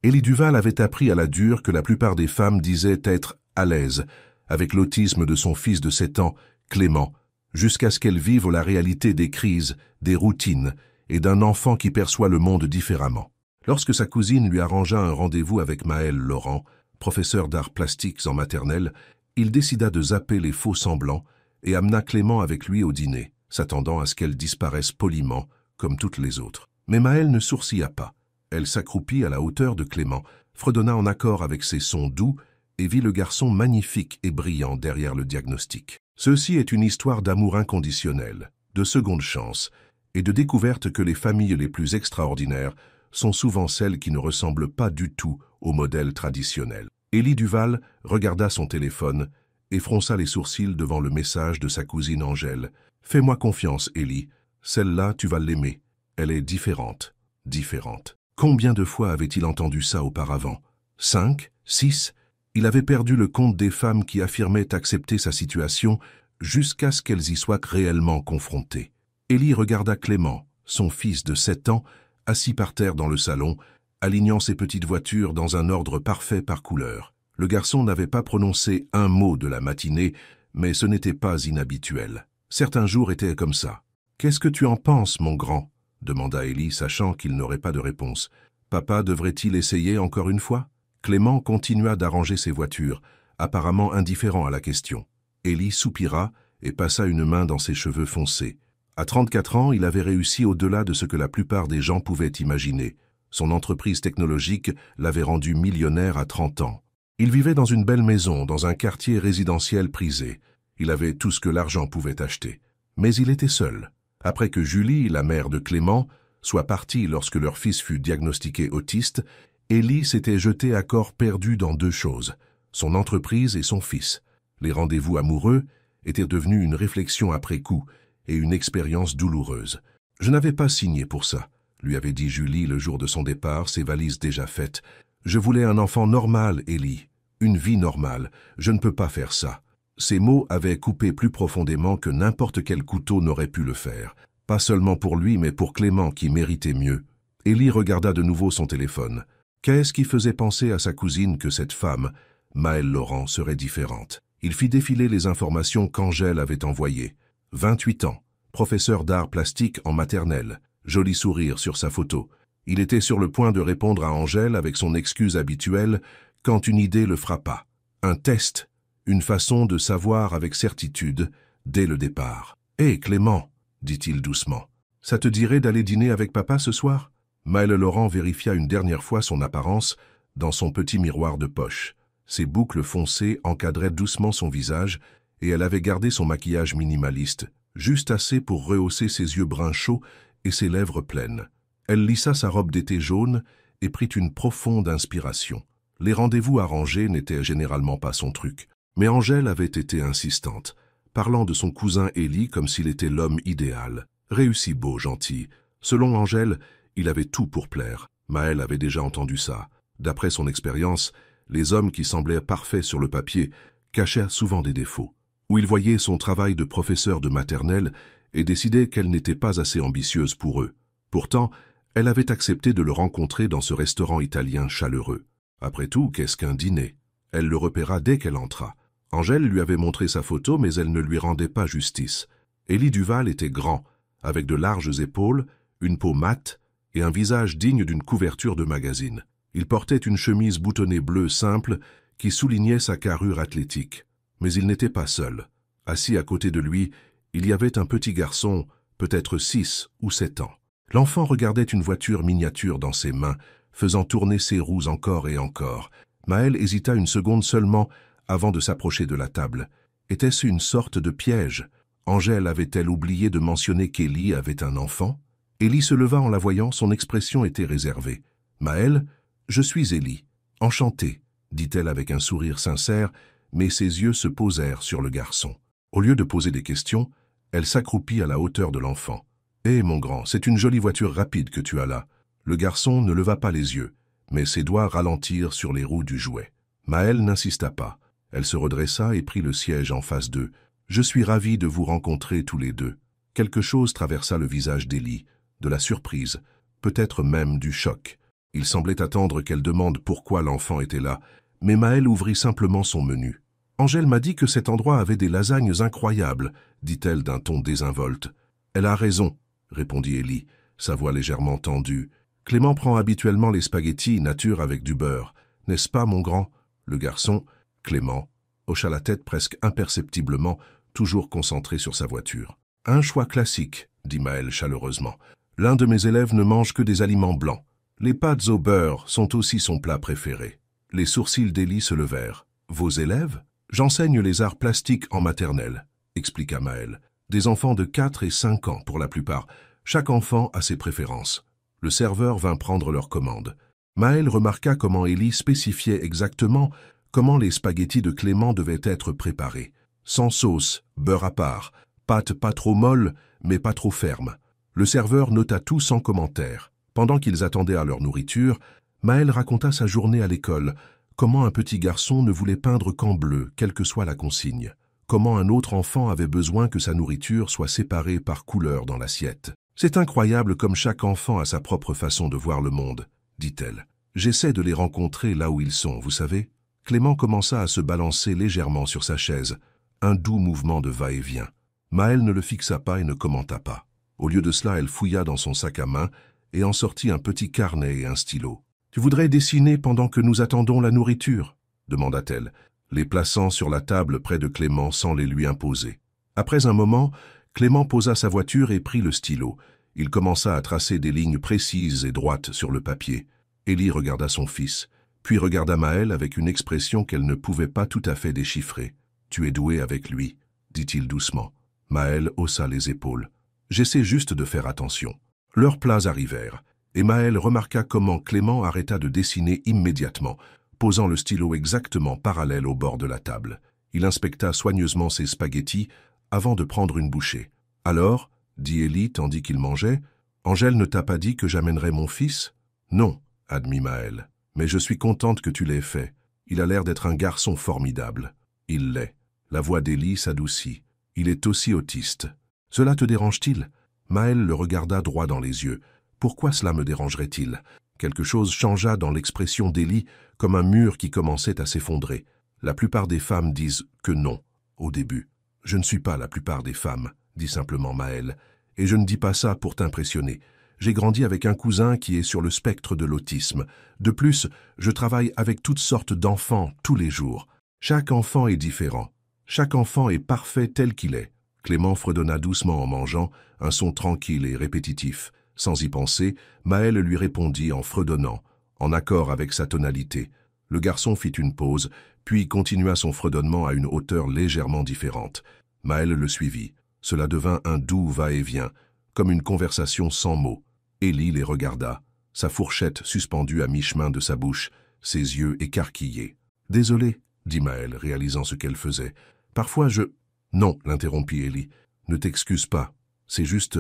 Élie Duval avait appris à la dure que la plupart des femmes disaient être à l'aise avec l'autisme de son fils de 7 ans, Clément, jusqu'à ce qu'elles vivent la réalité des crises, des routines et d'un enfant qui perçoit le monde différemment. Lorsque sa cousine lui arrangea un rendez-vous avec Maël Laurent, professeur d'arts plastiques en maternelle, il décida de zapper les faux semblants et amena Clément avec lui au dîner, s'attendant à ce qu'elle disparaisse poliment, comme toutes les autres. Mais Maël ne sourcilla pas. Elle s'accroupit à la hauteur de Clément, fredonna en accord avec ses sons doux et vit le garçon magnifique et brillant derrière le diagnostic. Ceci est une histoire d'amour inconditionnel, de seconde chance et de découverte que les familles les plus extraordinaires sont souvent celles qui ne ressemblent pas du tout au modèle traditionnel. Élie Duval regarda son téléphone et fronça les sourcils devant le message de sa cousine Angèle. « Fais-moi confiance, Élie. Celle-là, tu vas l'aimer. Elle est différente. Différente. » Combien de fois avait-il entendu ça auparavant? 5, 6? Il avait perdu le compte des femmes qui affirmaient accepter sa situation jusqu'à ce qu'elles y soient réellement confrontées. Élie regarda Clément, son fils de 7 ans, assis par terre dans le salon, alignant ses petites voitures dans un ordre parfait par couleur. Le garçon n'avait pas prononcé un mot de la matinée, mais ce n'était pas inhabituel. Certains jours étaient comme ça. « Qu'est-ce que tu en penses, mon grand ?» demanda Élie, sachant qu'il n'aurait pas de réponse. « Papa devrait-il essayer encore une fois ?» Clément continua d'arranger ses voitures, apparemment indifférent à la question. Élie soupira et passa une main dans ses cheveux foncés. À 34 ans, il avait réussi au-delà de ce que la plupart des gens pouvaient imaginer. Son entreprise technologique l'avait rendu millionnaire à 30 ans. Il vivait dans une belle maison, dans un quartier résidentiel prisé. Il avait tout ce que l'argent pouvait acheter. Mais il était seul. Après que Julie, la mère de Clément, soit partie lorsque leur fils fut diagnostiqué autiste, Élie s'était jeté à corps perdu dans 2 choses, son entreprise et son fils. Les rendez-vous amoureux étaient devenus une réflexion après coup et une expérience douloureuse. « Je n'avais pas signé pour ça », lui avait dit Julie le jour de son départ, ses valises déjà faites. « Je voulais un enfant normal, Élie, une vie normale. Je ne peux pas faire ça. » Ces mots avaient coupé plus profondément que n'importe quel couteau n'aurait pu le faire. Pas seulement pour lui, mais pour Clément qui méritait mieux. Élie regarda de nouveau son téléphone. Qu'est-ce qui faisait penser à sa cousine que cette femme, Maël Laurent, serait différente? Il fit défiler les informations qu'Angèle avait envoyées. 28 ans, professeur d'arts plastiques en maternelle, joli sourire sur sa photo. Il était sur le point de répondre à Angèle avec son excuse habituelle quand une idée le frappa. Un test, une façon de savoir avec certitude dès le départ. « Hé, Clément !» dit-il doucement. « Ça te dirait d'aller dîner avec papa ce soir ?» Maël Laurent vérifia une dernière fois son apparence dans son petit miroir de poche. Ses boucles foncées encadraient doucement son visage et elle avait gardé son maquillage minimaliste, juste assez pour rehausser ses yeux bruns chauds et ses lèvres pleines. Elle lissa sa robe d'été jaune et prit une profonde inspiration. Les rendez-vous arrangés n'étaient généralement pas son truc, mais Angèle avait été insistante, parlant de son cousin Élie comme s'il était l'homme idéal. Réussi beau, gentil. Selon Angèle, il avait tout pour plaire. Maël avait déjà entendu ça. D'après son expérience, les hommes qui semblaient parfaits sur le papier cachaient souvent des défauts. Ou il voyait son travail de professeur de maternelle et décidait qu'elle n'était pas assez ambitieuse pour eux. Pourtant, elle avait accepté de le rencontrer dans ce restaurant italien chaleureux. Après tout, qu'est-ce qu'un dîner? Elle le repéra dès qu'elle entra. Angèle lui avait montré sa photo, mais elle ne lui rendait pas justice. Élie Duval était grand, avec de larges épaules, une peau mate et un visage digne d'une couverture de magazine. Il portait une chemise boutonnée bleue simple qui soulignait sa carrure athlétique. Mais il n'était pas seul. Assis à côté de lui, il y avait un petit garçon, peut-être 6 ou 7 ans. L'enfant regardait une voiture miniature dans ses mains, faisant tourner ses roues encore et encore. Maël hésita une seconde seulement avant de s'approcher de la table. Était-ce une sorte de piège? Angèle avait-elle oublié de mentionner qu'Élie avait un enfant? Élie se leva en la voyant, son expression était réservée. « Maël, je suis Élie. Enchantée, » dit-elle avec un sourire sincère, mais ses yeux se posèrent sur le garçon. Au lieu de poser des questions, elle s'accroupit à la hauteur de l'enfant. « Hé, mon grand, c'est une jolie voiture rapide que tu as là. » Le garçon ne leva pas les yeux, mais ses doigts ralentirent sur les roues du jouet. Maël n'insista pas. Elle se redressa et prit le siège en face d'eux. « Je suis ravi de vous rencontrer tous les deux. » Quelque chose traversa le visage d'Élie, de la surprise, peut-être même du choc. Il semblait attendre qu'elle demande pourquoi l'enfant était là, mais Maëlle ouvrit simplement son menu. « Angèle m'a dit que cet endroit avait des lasagnes incroyables, dit-elle d'un ton désinvolte. « Elle a raison, répondit Élie, sa voix légèrement tendue. Clément prend habituellement les spaghettis nature avec du beurre. N'est-ce pas, mon grand ?» Le garçon, Clément, hocha la tête presque imperceptiblement, toujours concentré sur sa voiture. « Un choix classique, dit Maëlle chaleureusement. L'un de mes élèves ne mange que des aliments blancs. Les pâtes au beurre sont aussi son plat préféré. » Les sourcils d'Élie se levèrent. « Vos élèves ?»« J'enseigne les arts plastiques en maternelle, » expliqua Maëlle. « Des enfants de 4 et 5 ans pour la plupart. Chaque enfant a ses préférences. » Le serveur vint prendre leur commande. Maëlle remarqua comment Élie spécifiait exactement comment les spaghettis de Clément devaient être préparés. Sans sauce, beurre à part, pâte pas trop molle, mais pas trop ferme. Le serveur nota tout sans commentaire. Pendant qu'ils attendaient à leur nourriture, Maëlle raconta sa journée à l'école, comment un petit garçon ne voulait peindre qu'en bleu, quelle que soit la consigne. Comment un autre enfant avait besoin que sa nourriture soit séparée par couleur dans l'assiette. « C'est incroyable comme chaque enfant a sa propre façon de voir le monde, » dit-elle. « J'essaie de les rencontrer là où ils sont, vous savez. » Clément commença à se balancer légèrement sur sa chaise, un doux mouvement de va-et-vient. Maëlle ne le fixa pas et ne commenta pas. Au lieu de cela, elle fouilla dans son sac à main et en sortit un petit carnet et un stylo. « Tu voudrais dessiner pendant que nous attendons la nourriture ?» demanda-t-elle, les plaçant sur la table près de Clément sans les lui imposer. Après un moment, Clément posa sa voiture et prit le stylo. Il commença à tracer des lignes précises et droites sur le papier. Élie regarda son fils, puis regarda Maëlle avec une expression qu'elle ne pouvait pas tout à fait déchiffrer. « Tu es doué avec lui, » dit-il doucement. Maëlle haussa les épaules. « J'essaie juste de faire attention. » Leurs plats arrivèrent, et Maëlle remarqua comment Clément arrêta de dessiner immédiatement, posant le stylo exactement parallèle au bord de la table. Il inspecta soigneusement ses spaghettis avant de prendre une bouchée. « Alors, » dit Élie tandis qu'il mangeait, « Angèle ne t'a pas dit que j'amènerais mon fils ?»« Non, » admit Maëlle, « mais je suis contente que tu l'aies fait. Il a l'air d'être un garçon formidable. » « Il l'est. » La voix d'Élie s'adoucit. « Il est aussi autiste. »« Cela te dérange-t-il » Maëlle le regarda droit dans les yeux. « Pourquoi cela me dérangerait-il » Quelque chose changea dans l'expression d'Élie, comme un mur qui commençait à s'effondrer. La plupart des femmes disent que non, au début. « Je ne suis pas la plupart des femmes, » dit simplement Maëlle, « et je ne dis pas ça pour t'impressionner. J'ai grandi avec un cousin qui est sur le spectre de l'autisme. De plus, je travaille avec toutes sortes d'enfants tous les jours. Chaque enfant est différent. Chaque enfant est parfait tel qu'il est. » Clément fredonna doucement en mangeant, un son tranquille et répétitif. Sans y penser, Maëlle lui répondit en fredonnant, en accord avec sa tonalité. Le garçon fit une pause, puis continua son fredonnement à une hauteur légèrement différente. Maëlle le suivit. Cela devint un doux va-et-vient, comme une conversation sans mots. Élie les regarda, sa fourchette suspendue à mi-chemin de sa bouche, ses yeux écarquillés. « Désolé, » dit Maëlle, réalisant ce qu'elle faisait. « Parfois je... » « Non, » l'interrompit Élie. « Ne t'excuse pas. C'est juste...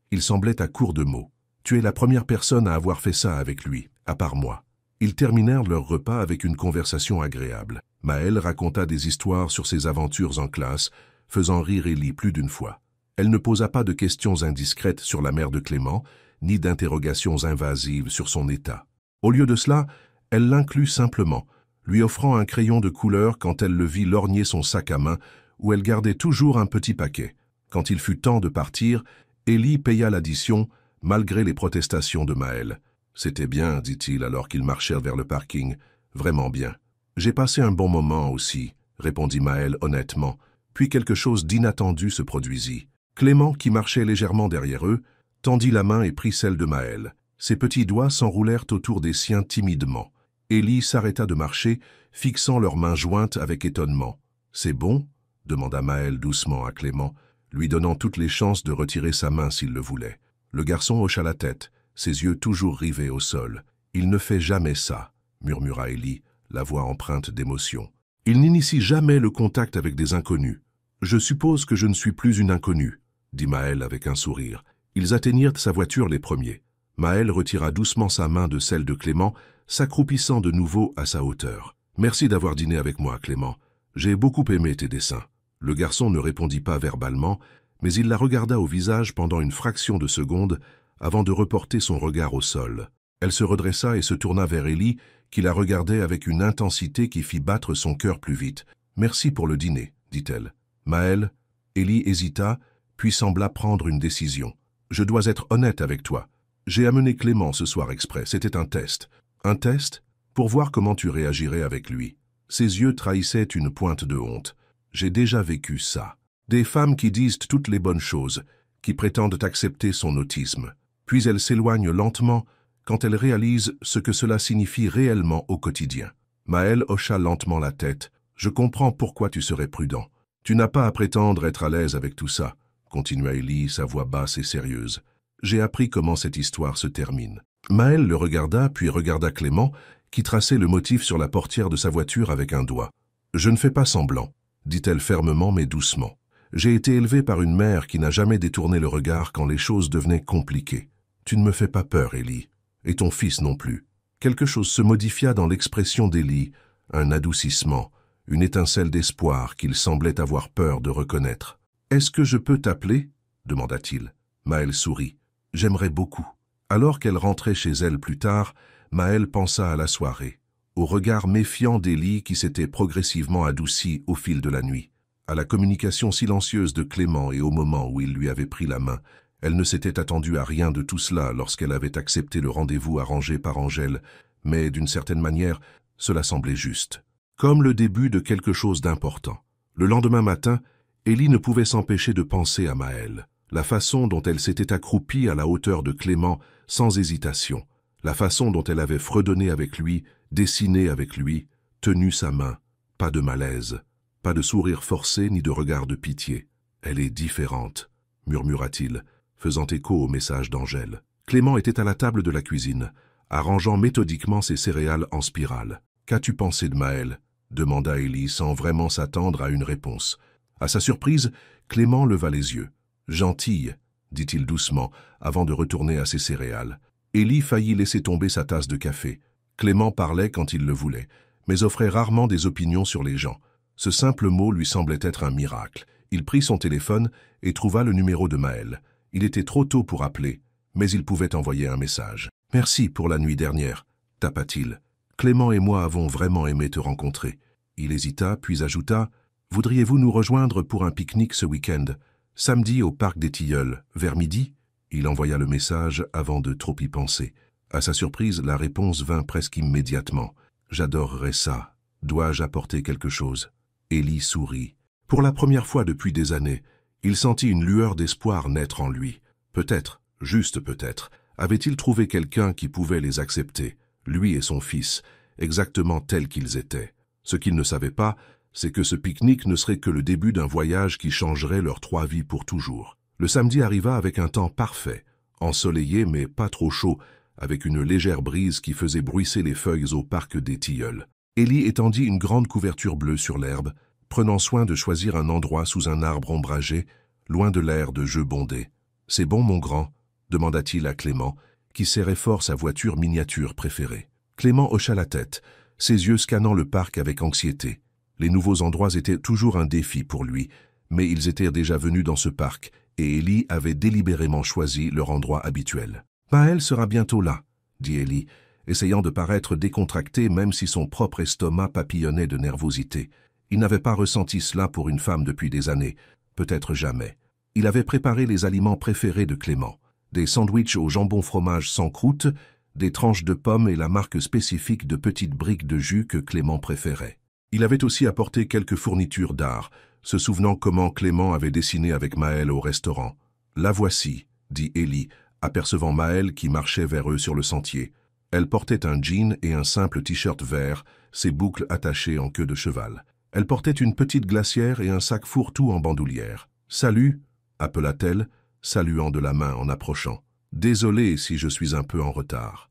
Il semblait à court de mots. Tu es la première personne à avoir fait ça avec lui, à part moi. » Ils terminèrent leur repas avec une conversation agréable. Maëlle raconta des histoires sur ses aventures en classe, faisant rire Élie plus d'une fois. Elle ne posa pas de questions indiscrètes sur la mère de Clément, ni d'interrogations invasives sur son état. Au lieu de cela, elle l'inclut simplement, lui offrant un crayon de couleur quand elle le vit lorgner son sac à main, où elle gardait toujours un petit paquet. Quand il fut temps de partir, Élie paya l'addition, malgré les protestations de Maëlle. « C'était bien, dit-il alors qu'ils marchèrent vers le parking. « Vraiment bien. »« J'ai passé un bon moment aussi, » répondit Maëlle honnêtement. Puis quelque chose d'inattendu se produisit. Clément, qui marchait légèrement derrière eux, tendit la main et prit celle de Maëlle. Ses petits doigts s'enroulèrent autour des siens timidement. Élie s'arrêta de marcher, fixant leurs mains jointes avec étonnement. « C'est bon ?» demanda Maëlle doucement à Clément, lui donnant toutes les chances de retirer sa main s'il le voulait. Le garçon hocha la tête, ses yeux toujours rivés au sol. « Il ne fait jamais ça, » murmura Élie, la voix empreinte d'émotion. « Il n'initie jamais le contact avec des inconnus. Je suppose que je ne suis plus une inconnue, » dit Maëlle avec un sourire. Ils atteignirent sa voiture les premiers. Maëlle retira doucement sa main de celle de Clément, s'accroupissant de nouveau à sa hauteur. « Merci d'avoir dîné avec moi, Clément. J'ai beaucoup aimé tes dessins. » Le garçon ne répondit pas verbalement, mais il la regarda au visage pendant une fraction de seconde avant de reporter son regard au sol. Elle se redressa et se tourna vers Élie, qui la regardait avec une intensité qui fit battre son cœur plus vite. « Merci pour le dîner, dit-elle. »« Maël ?» Élie hésita, puis sembla prendre une décision. « Je dois être honnête avec toi. J'ai amené Clément ce soir exprès, c'était un test. »« Un test ? Pour voir comment tu réagirais avec lui. » Ses yeux trahissaient une pointe de honte. « J'ai déjà vécu ça. Des femmes qui disent toutes les bonnes choses, qui prétendent accepter son autisme. Puis elles s'éloignent lentement quand elles réalisent ce que cela signifie réellement au quotidien. » Maël hocha lentement la tête. « Je comprends pourquoi tu serais prudent. Tu n'as pas à prétendre être à l'aise avec tout ça, » continua Élie, sa voix basse et sérieuse. « J'ai appris comment cette histoire se termine. » Maël le regarda, puis regarda Clément, qui traçait le motif sur la portière de sa voiture avec un doigt. « Je ne fais pas semblant, » dit-elle fermement mais doucement. « J'ai été élevée par une mère qui n'a jamais détourné le regard quand les choses devenaient compliquées. Tu ne me fais pas peur, Élie, et ton fils non plus. » Quelque chose se modifia dans l'expression d'Élie, un adoucissement, une étincelle d'espoir qu'il semblait avoir peur de reconnaître. « Est-ce que je peux t'appeler » demanda-t-il. Maël sourit. « J'aimerais beaucoup. » Alors qu'elle rentrait chez elle plus tard, Maël pensa à la soirée, au regard méfiant d'Élie qui s'était progressivement adouci au fil de la nuit, à la communication silencieuse de Clément et au moment où il lui avait pris la main. Elle ne s'était attendue à rien de tout cela lorsqu'elle avait accepté le rendez-vous arrangé par Angèle, mais d'une certaine manière, cela semblait juste. Comme le début de quelque chose d'important. Le lendemain matin, Élie ne pouvait s'empêcher de penser à Maël, la façon dont elle s'était accroupie à la hauteur de Clément sans hésitation, la façon dont elle avait fredonné avec lui, dessiné avec lui, tenu sa main, pas de malaise, pas de sourire forcé ni de regard de pitié. « Elle est différente » murmura-t-il, faisant écho au message d'Angèle. Clément était à la table de la cuisine, arrangeant méthodiquement ses céréales en spirale. « Qu'as-tu pensé de Maël » demanda Élie sans vraiment s'attendre à une réponse. À sa surprise, Clément leva les yeux. « Gentille » dit-il doucement, avant de retourner à ses céréales. Élie faillit laisser tomber sa tasse de café. Clément parlait quand il le voulait, mais offrait rarement des opinions sur les gens. Ce simple mot lui semblait être un miracle. Il prit son téléphone et trouva le numéro de Maël. Il était trop tôt pour appeler, mais il pouvait envoyer un message. « Merci pour la nuit dernière » tapa-t-il. « Clément et moi avons vraiment aimé te rencontrer. » Il hésita, puis ajouta « Voudriez-vous nous rejoindre pour un pique-nique ce week-end ? Samedi au parc des Tilleuls, vers midi ?» Il envoya le message avant de trop y penser. À sa surprise, la réponse vint presque immédiatement. « J'adorerais ça. Dois-je apporter quelque chose ?» Élie sourit. Pour la première fois depuis des années, il sentit une lueur d'espoir naître en lui. Peut-être, juste peut-être, avait-il trouvé quelqu'un qui pouvait les accepter, lui et son fils, exactement tels qu'ils étaient. Ce qu'il ne savait pas, c'est que ce pique-nique ne serait que le début d'un voyage qui changerait leurs 3 vies pour toujours. Le samedi arriva avec un temps parfait, ensoleillé mais pas trop chaud, avec une légère brise qui faisait bruisser les feuilles au parc des Tilleuls. Élie étendit une grande couverture bleue sur l'herbe, prenant soin de choisir un endroit sous un arbre ombragé, loin de l'air de jeu bondé. « C'est bon, mon grand ?» demanda-t-il à Clément, qui serrait fort sa voiture miniature préférée. Clément hocha la tête, ses yeux scannant le parc avec anxiété. Les nouveaux endroits étaient toujours un défi pour lui, mais ils étaient déjà venus dans ce parc, et Élie avait délibérément choisi leur endroit habituel. « Maël sera bientôt là, » dit Élie, essayant de paraître décontracté même si son propre estomac papillonnait de nervosité. Il n'avait pas ressenti cela pour une femme depuis des années, peut-être jamais. Il avait préparé les aliments préférés de Clément, des sandwichs au jambon-fromage sans croûte, des tranches de pommes et la marque spécifique de petites briques de jus que Clément préférait. Il avait aussi apporté quelques fournitures d'art, se souvenant comment Clément avait dessiné avec Maël au restaurant. « La voici », dit Élie, apercevant Maël qui marchait vers eux sur le sentier. Elle portait un jean et un simple t-shirt vert, ses boucles attachées en queue de cheval. Elle portait une petite glacière et un sac fourre-tout en bandoulière. « Salut » appela-t-elle, saluant de la main en approchant. « Désolé si je suis un peu en retard. »«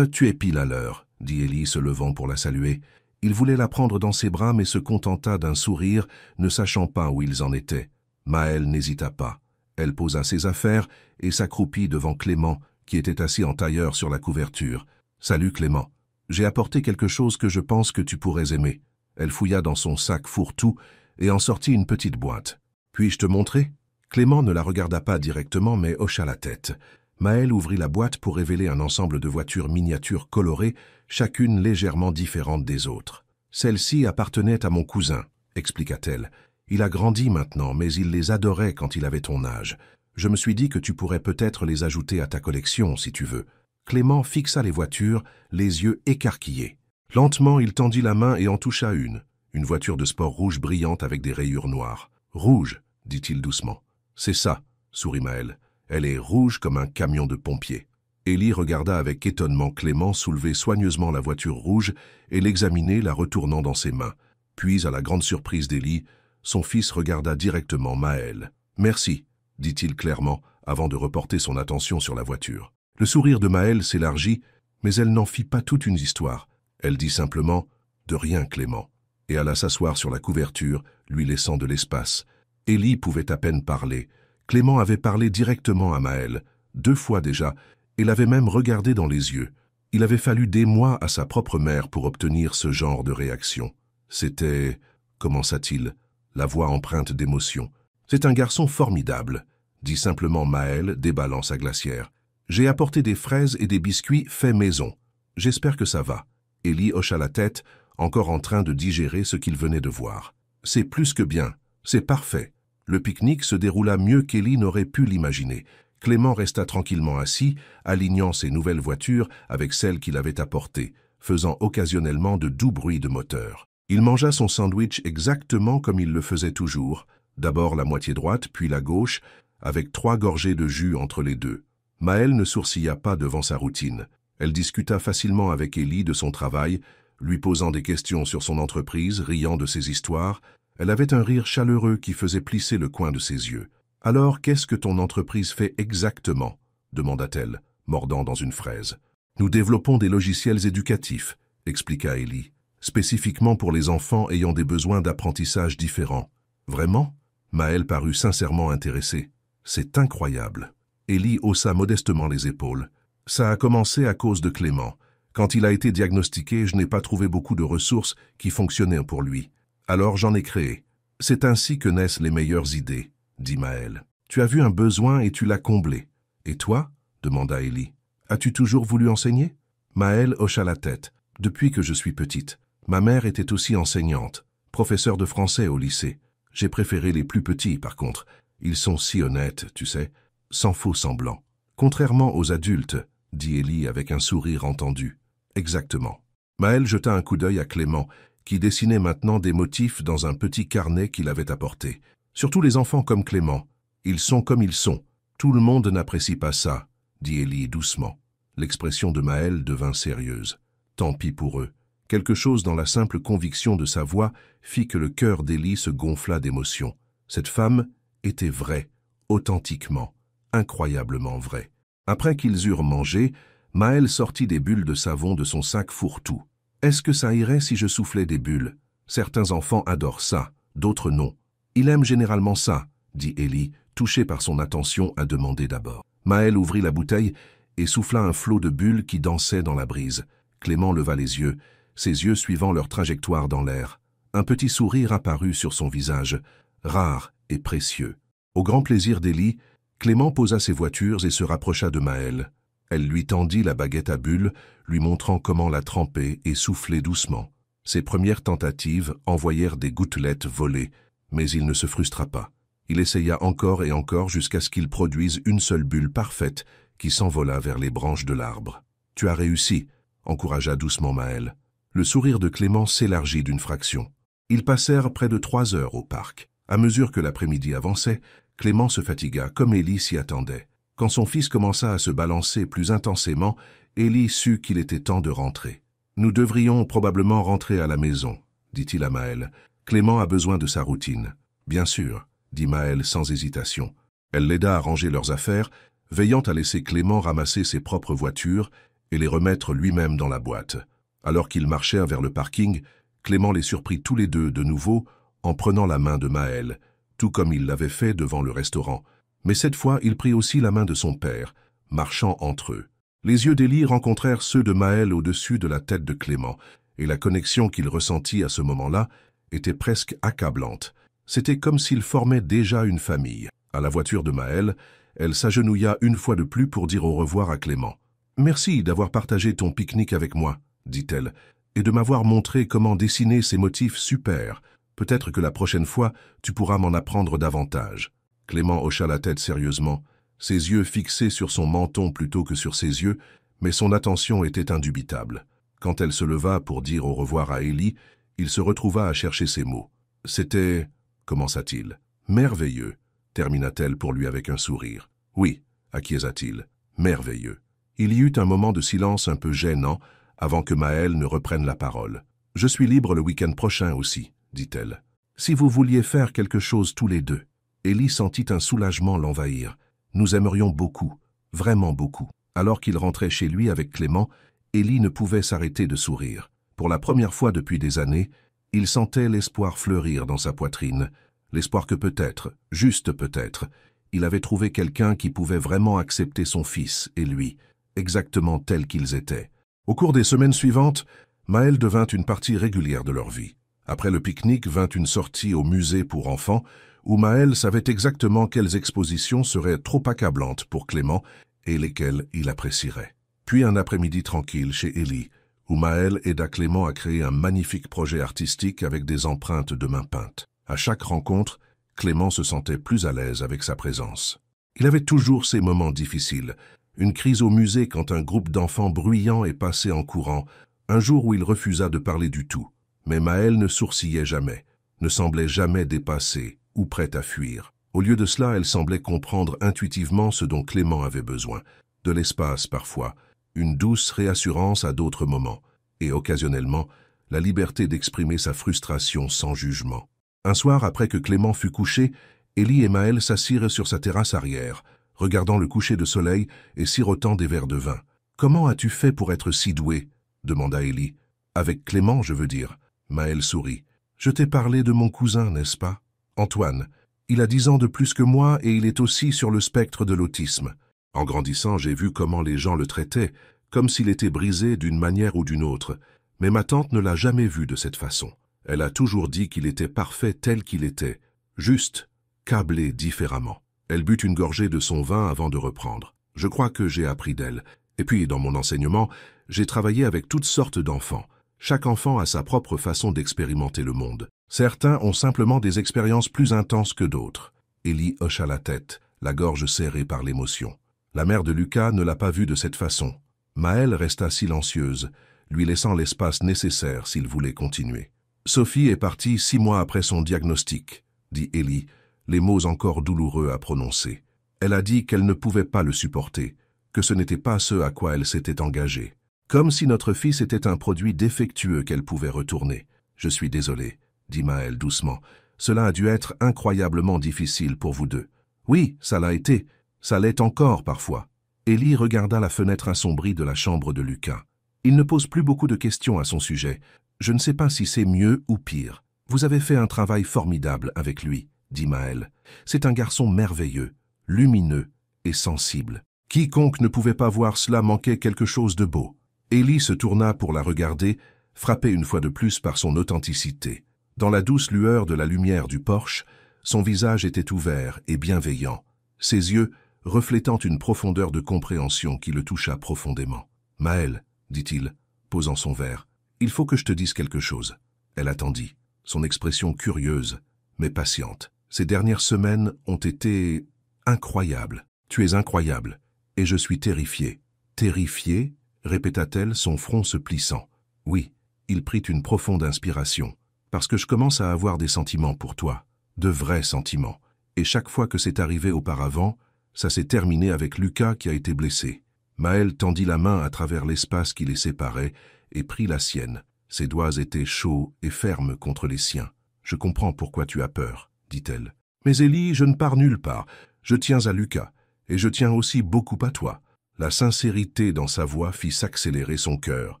Tu es pile à l'heure » dit Élie se levant pour la saluer. Il voulait la prendre dans ses bras mais se contenta d'un sourire, ne sachant pas où ils en étaient. Maël n'hésita pas. Elle posa ses affaires et s'accroupit devant Clément, qui était assis en tailleur sur la couverture. « Salut Clément. J'ai apporté quelque chose que je pense que tu pourrais aimer. » Elle fouilla dans son sac fourre-tout et en sortit une petite boîte. « Puis-je te montrer ?» Clément ne la regarda pas directement mais hocha la tête. Maël ouvrit la boîte pour révéler un ensemble de voitures miniatures colorées, chacune légèrement différente des autres. « Celle-ci appartenait à mon cousin », expliqua-t-elle. « Il a grandi maintenant, mais il les adorait quand il avait ton âge. Je me suis dit que tu pourrais peut-être les ajouter à ta collection, si tu veux. » Clément fixa les voitures, les yeux écarquillés. Lentement, il tendit la main et en toucha une voiture de sport rouge brillante avec des rayures noires. « Rouge », dit-il doucement. « C'est ça », sourit Maël. « Elle est rouge comme un camion de pompiers. » Élie regarda avec étonnement Clément soulever soigneusement la voiture rouge et l'examiner, la retournant dans ses mains. Puis, à la grande surprise d'Élie, son fils regarda directement Maël. « Merci », dit-il clairement, avant de reporter son attention sur la voiture. Le sourire de Maël s'élargit, mais elle n'en fit pas toute une histoire. Elle dit simplement « De rien, Clément », et alla s'asseoir sur la couverture, lui laissant de l'espace. Élie pouvait à peine parler. Clément avait parlé directement à Maël, 2 fois déjà, et l'avait même regardé dans les yeux. Il avait fallu des mois à sa propre mère pour obtenir ce genre de réaction. C'était, commença-t-il, la voix empreinte d'émotion. « C'est un garçon formidable », dit simplement Maël, déballant sa glacière. « J'ai apporté des fraises et des biscuits faits maison. J'espère que ça va. » Élie hocha la tête, encore en train de digérer ce qu'il venait de voir. « C'est plus que bien, c'est parfait. » Le pique-nique se déroula mieux qu'Élie n'aurait pu l'imaginer. Clément resta tranquillement assis, alignant ses nouvelles voitures avec celles qu'il avait apportées, faisant occasionnellement de doux bruits de moteur. Il mangea son sandwich exactement comme il le faisait toujours, d'abord la moitié droite, puis la gauche, avec 3 gorgées de jus entre les deux. Maël ne sourcilla pas devant sa routine. Elle discuta facilement avec Élie de son travail, lui posant des questions sur son entreprise, riant de ses histoires. Elle avait un rire chaleureux qui faisait plisser le coin de ses yeux. « Alors, qu'est-ce que ton entreprise fait exactement ?» demanda-t-elle, mordant dans une fraise. « Nous développons des logiciels éducatifs », expliqua Élie, « spécifiquement pour les enfants ayant des besoins d'apprentissage différents. »« Vraiment ?» Maël parut sincèrement intéressé. « C'est incroyable. » Élie haussa modestement les épaules. « Ça a commencé à cause de Clément. Quand il a été diagnostiqué, je n'ai pas trouvé beaucoup de ressources qui fonctionnaient pour lui. Alors j'en ai créé. C'est ainsi que naissent les meilleures idées, » dit Maël. « Tu as vu un besoin et tu l'as comblé. Et toi ?» demanda Élie. « As-tu toujours voulu enseigner ?» Maël hocha la tête. « Depuis que je suis petite. Ma mère était aussi enseignante, professeure de français au lycée. J'ai préféré les plus petits, par contre. Ils sont si honnêtes, tu sais, sans faux semblant. Contrairement aux adultes, » dit Élie avec un sourire entendu. « Exactement. » Maël jeta un coup d'œil à Clément, qui dessinait maintenant des motifs dans un petit carnet qu'il avait apporté. Surtout les enfants comme Clément. Ils sont comme ils sont. Tout le monde n'apprécie pas ça, dit Élie doucement. L'expression de Maël devint sérieuse. Tant pis pour eux. Quelque chose dans la simple conviction de sa voix fit que le cœur d'Élie se gonfla d'émotion. Cette femme était vraie, authentiquement, incroyablement vraie. Après qu'ils eurent mangé, Maël sortit des bulles de savon de son sac fourre-tout. « Est-ce que ça irait si je soufflais des bulles? Certains enfants adorent ça, d'autres non. Il aime généralement ça, » dit Élie, touché par son attention à demander d'abord. Maël ouvrit la bouteille et souffla un flot de bulles qui dansaient dans la brise. Clément leva les yeux, ses yeux suivant leur trajectoire dans l'air. Un petit sourire apparut sur son visage, rare et précieux. Au grand plaisir d'Élie, Clément posa ses voitures et se rapprocha de Maël. Elle lui tendit la baguette à bulles, lui montrant comment la tremper et souffler doucement. Ses premières tentatives envoyèrent des gouttelettes volées, mais il ne se frustra pas. Il essaya encore et encore jusqu'à ce qu'il produise une seule bulle parfaite qui s'envola vers les branches de l'arbre. « Tu as réussi », encouragea doucement Maël. Le sourire de Clément s'élargit d'une fraction. Ils passèrent près de 3 heures au parc. À mesure que l'après-midi avançait, Clément se fatigua, comme Élie s'y attendait. Quand son fils commença à se balancer plus intensément, Élie sut qu'il était temps de rentrer. « Nous devrions probablement rentrer à la maison, » dit-il à Maël. « Clément a besoin de sa routine. »« Bien sûr, » dit Maël sans hésitation. Elle l'aida à ranger leurs affaires, veillant à laisser Clément ramasser ses propres voitures et les remettre lui-même dans la boîte. Alors qu'ils marchèrent vers le parking, Clément les surprit tous les deux de nouveau en prenant la main de Maël, tout comme il l'avait fait devant le restaurant. Mais cette fois, il prit aussi la main de son père, marchant entre eux. Les yeux d'Élie rencontrèrent ceux de Maël au-dessus de la tête de Clément, et la connexion qu'il ressentit à ce moment-là était presque accablante. C'était comme s'ils formaient déjà une famille. À la voiture de Maël, Elle s'agenouilla une fois de plus pour dire au revoir à Clément. « Merci d'avoir partagé ton pique-nique avec moi, » dit-elle, « et de m'avoir montré comment dessiner ces motifs super. Peut-être que la prochaine fois, tu pourras m'en apprendre davantage. » Clément hocha la tête sérieusement, ses yeux fixés sur son menton plutôt que sur ses yeux, mais son attention était indubitable. Quand elle se leva pour dire au revoir à Élie, il se retrouva à chercher ses mots. « C'était... » commença-t-il. « Merveilleux, » termina-t-elle pour lui avec un sourire. « Oui, » acquiesça-t-il, « merveilleux. » Il y eut un moment de silence un peu gênant avant que Maëlle ne reprenne la parole. « Je suis libre le week-end prochain aussi, » dit-elle. « Si vous vouliez faire quelque chose tous les deux. » Élie sentit un soulagement l'envahir. « Nous aimerions beaucoup, vraiment beaucoup. » Alors qu'il rentrait chez lui avec Clément, Élie ne pouvait s'arrêter de sourire. Pour la première fois depuis des années, il sentait l'espoir fleurir dans sa poitrine. L'espoir que peut-être, juste peut-être, il avait trouvé quelqu'un qui pouvait vraiment accepter son fils et lui, exactement tels qu'ils étaient. Au cours des semaines suivantes, Maëlle devint une partie régulière de leur vie. Après le pique-nique vint une sortie au musée pour enfants, où Maëlle savait exactement quelles expositions seraient trop accablantes pour Clément et lesquelles il apprécierait. Puis un après-midi tranquille chez Élie, où Maëlle aida Clément à créer un magnifique projet artistique avec des empreintes de main peintes. À chaque rencontre, Clément se sentait plus à l'aise avec sa présence. Il avait toujours ses moments difficiles. Une crise au musée quand un groupe d'enfants bruyants est passé en courant, un jour où il refusa de parler du tout. Mais Maëlle ne sourcillait jamais, ne semblait jamais dépassée ou prête à fuir. Au lieu de cela, elle semblait comprendre intuitivement ce dont Clément avait besoin. De l'espace parfois, une douce réassurance à d'autres moments, et occasionnellement, la liberté d'exprimer sa frustration sans jugement. Un soir, après que Clément fut couché, Élie et Maëlle s'assirent sur sa terrasse arrière, regardant le coucher de soleil et sirotant des verres de vin. « Comment as-tu fait pour être si doué ?» demanda Élie. « Avec Clément, je veux dire. » Maëlle sourit. « Je t'ai parlé de mon cousin, n'est-ce pas? Antoine. Il a 10 ans de plus que moi et il est aussi sur le spectre de l'autisme. En grandissant, j'ai vu comment les gens le traitaient, comme s'il était brisé d'une manière ou d'une autre. Mais ma tante ne l'a jamais vu de cette façon. Elle a toujours dit qu'il était parfait tel qu'il était, juste, câblé différemment. » Elle but une gorgée de son vin avant de reprendre. « Je crois que j'ai appris d'elle. Et puis, dans mon enseignement, j'ai travaillé avec toutes sortes d'enfants. Chaque enfant a sa propre façon d'expérimenter le monde. Certains ont simplement des expériences plus intenses que d'autres. » Élie hocha la tête, la gorge serrée par l'émotion. La mère de Lucas ne l'a pas vu de cette façon. Maëlle resta silencieuse, lui laissant l'espace nécessaire s'il voulait continuer. « Sophie est partie 6 mois après son diagnostic, » dit Élie, les mots encore douloureux à prononcer. Elle a dit qu'elle ne pouvait pas le supporter, que ce n'était pas ce à quoi elle s'était engagée. Comme si notre fils était un produit défectueux qu'elle pouvait retourner. « Je suis désolé, » dit Maëlle doucement. « Cela a dû être incroyablement difficile pour vous deux. »« Oui, ça l'a été. Ça l'est encore parfois. » Élie regarda la fenêtre assombrie de la chambre de Lucas. « Il ne pose plus beaucoup de questions à son sujet. Je ne sais pas si c'est mieux ou pire. Vous avez fait un travail formidable avec lui, » dit Maëlle. « C'est un garçon merveilleux, lumineux et sensible. Quiconque ne pouvait pas voir cela manquait quelque chose de beau. » Élie se tourna pour la regarder, frappé une fois de plus par son authenticité. Dans la douce lueur de la lumière du porche, son visage était ouvert et bienveillant, ses yeux reflétant une profondeur de compréhension qui le toucha profondément. « Maëlle, » dit-il, posant son verre, « il faut que je te dise quelque chose. » Elle attendit, son expression curieuse, mais patiente. « Ces dernières semaines ont été incroyables. Tu es incroyable, et je suis terrifiée. »« Terrifiée ?» répéta-t-elle, son front se plissant. « Oui. » Il prit une profonde inspiration. « Parce que je commence à avoir des sentiments pour toi, de vrais sentiments. Et chaque fois que c'est arrivé auparavant, ça s'est terminé avec Lucas qui a été blessé. » Maëlle tendit la main à travers l'espace qui les séparait et prit la sienne. Ses doigts étaient chauds et fermes contre les siens. « Je comprends pourquoi tu as peur, » dit-elle. « Mais Élie, je ne pars nulle part. Je tiens à Lucas, et je tiens aussi beaucoup à toi. » La sincérité dans sa voix fit s'accélérer son cœur.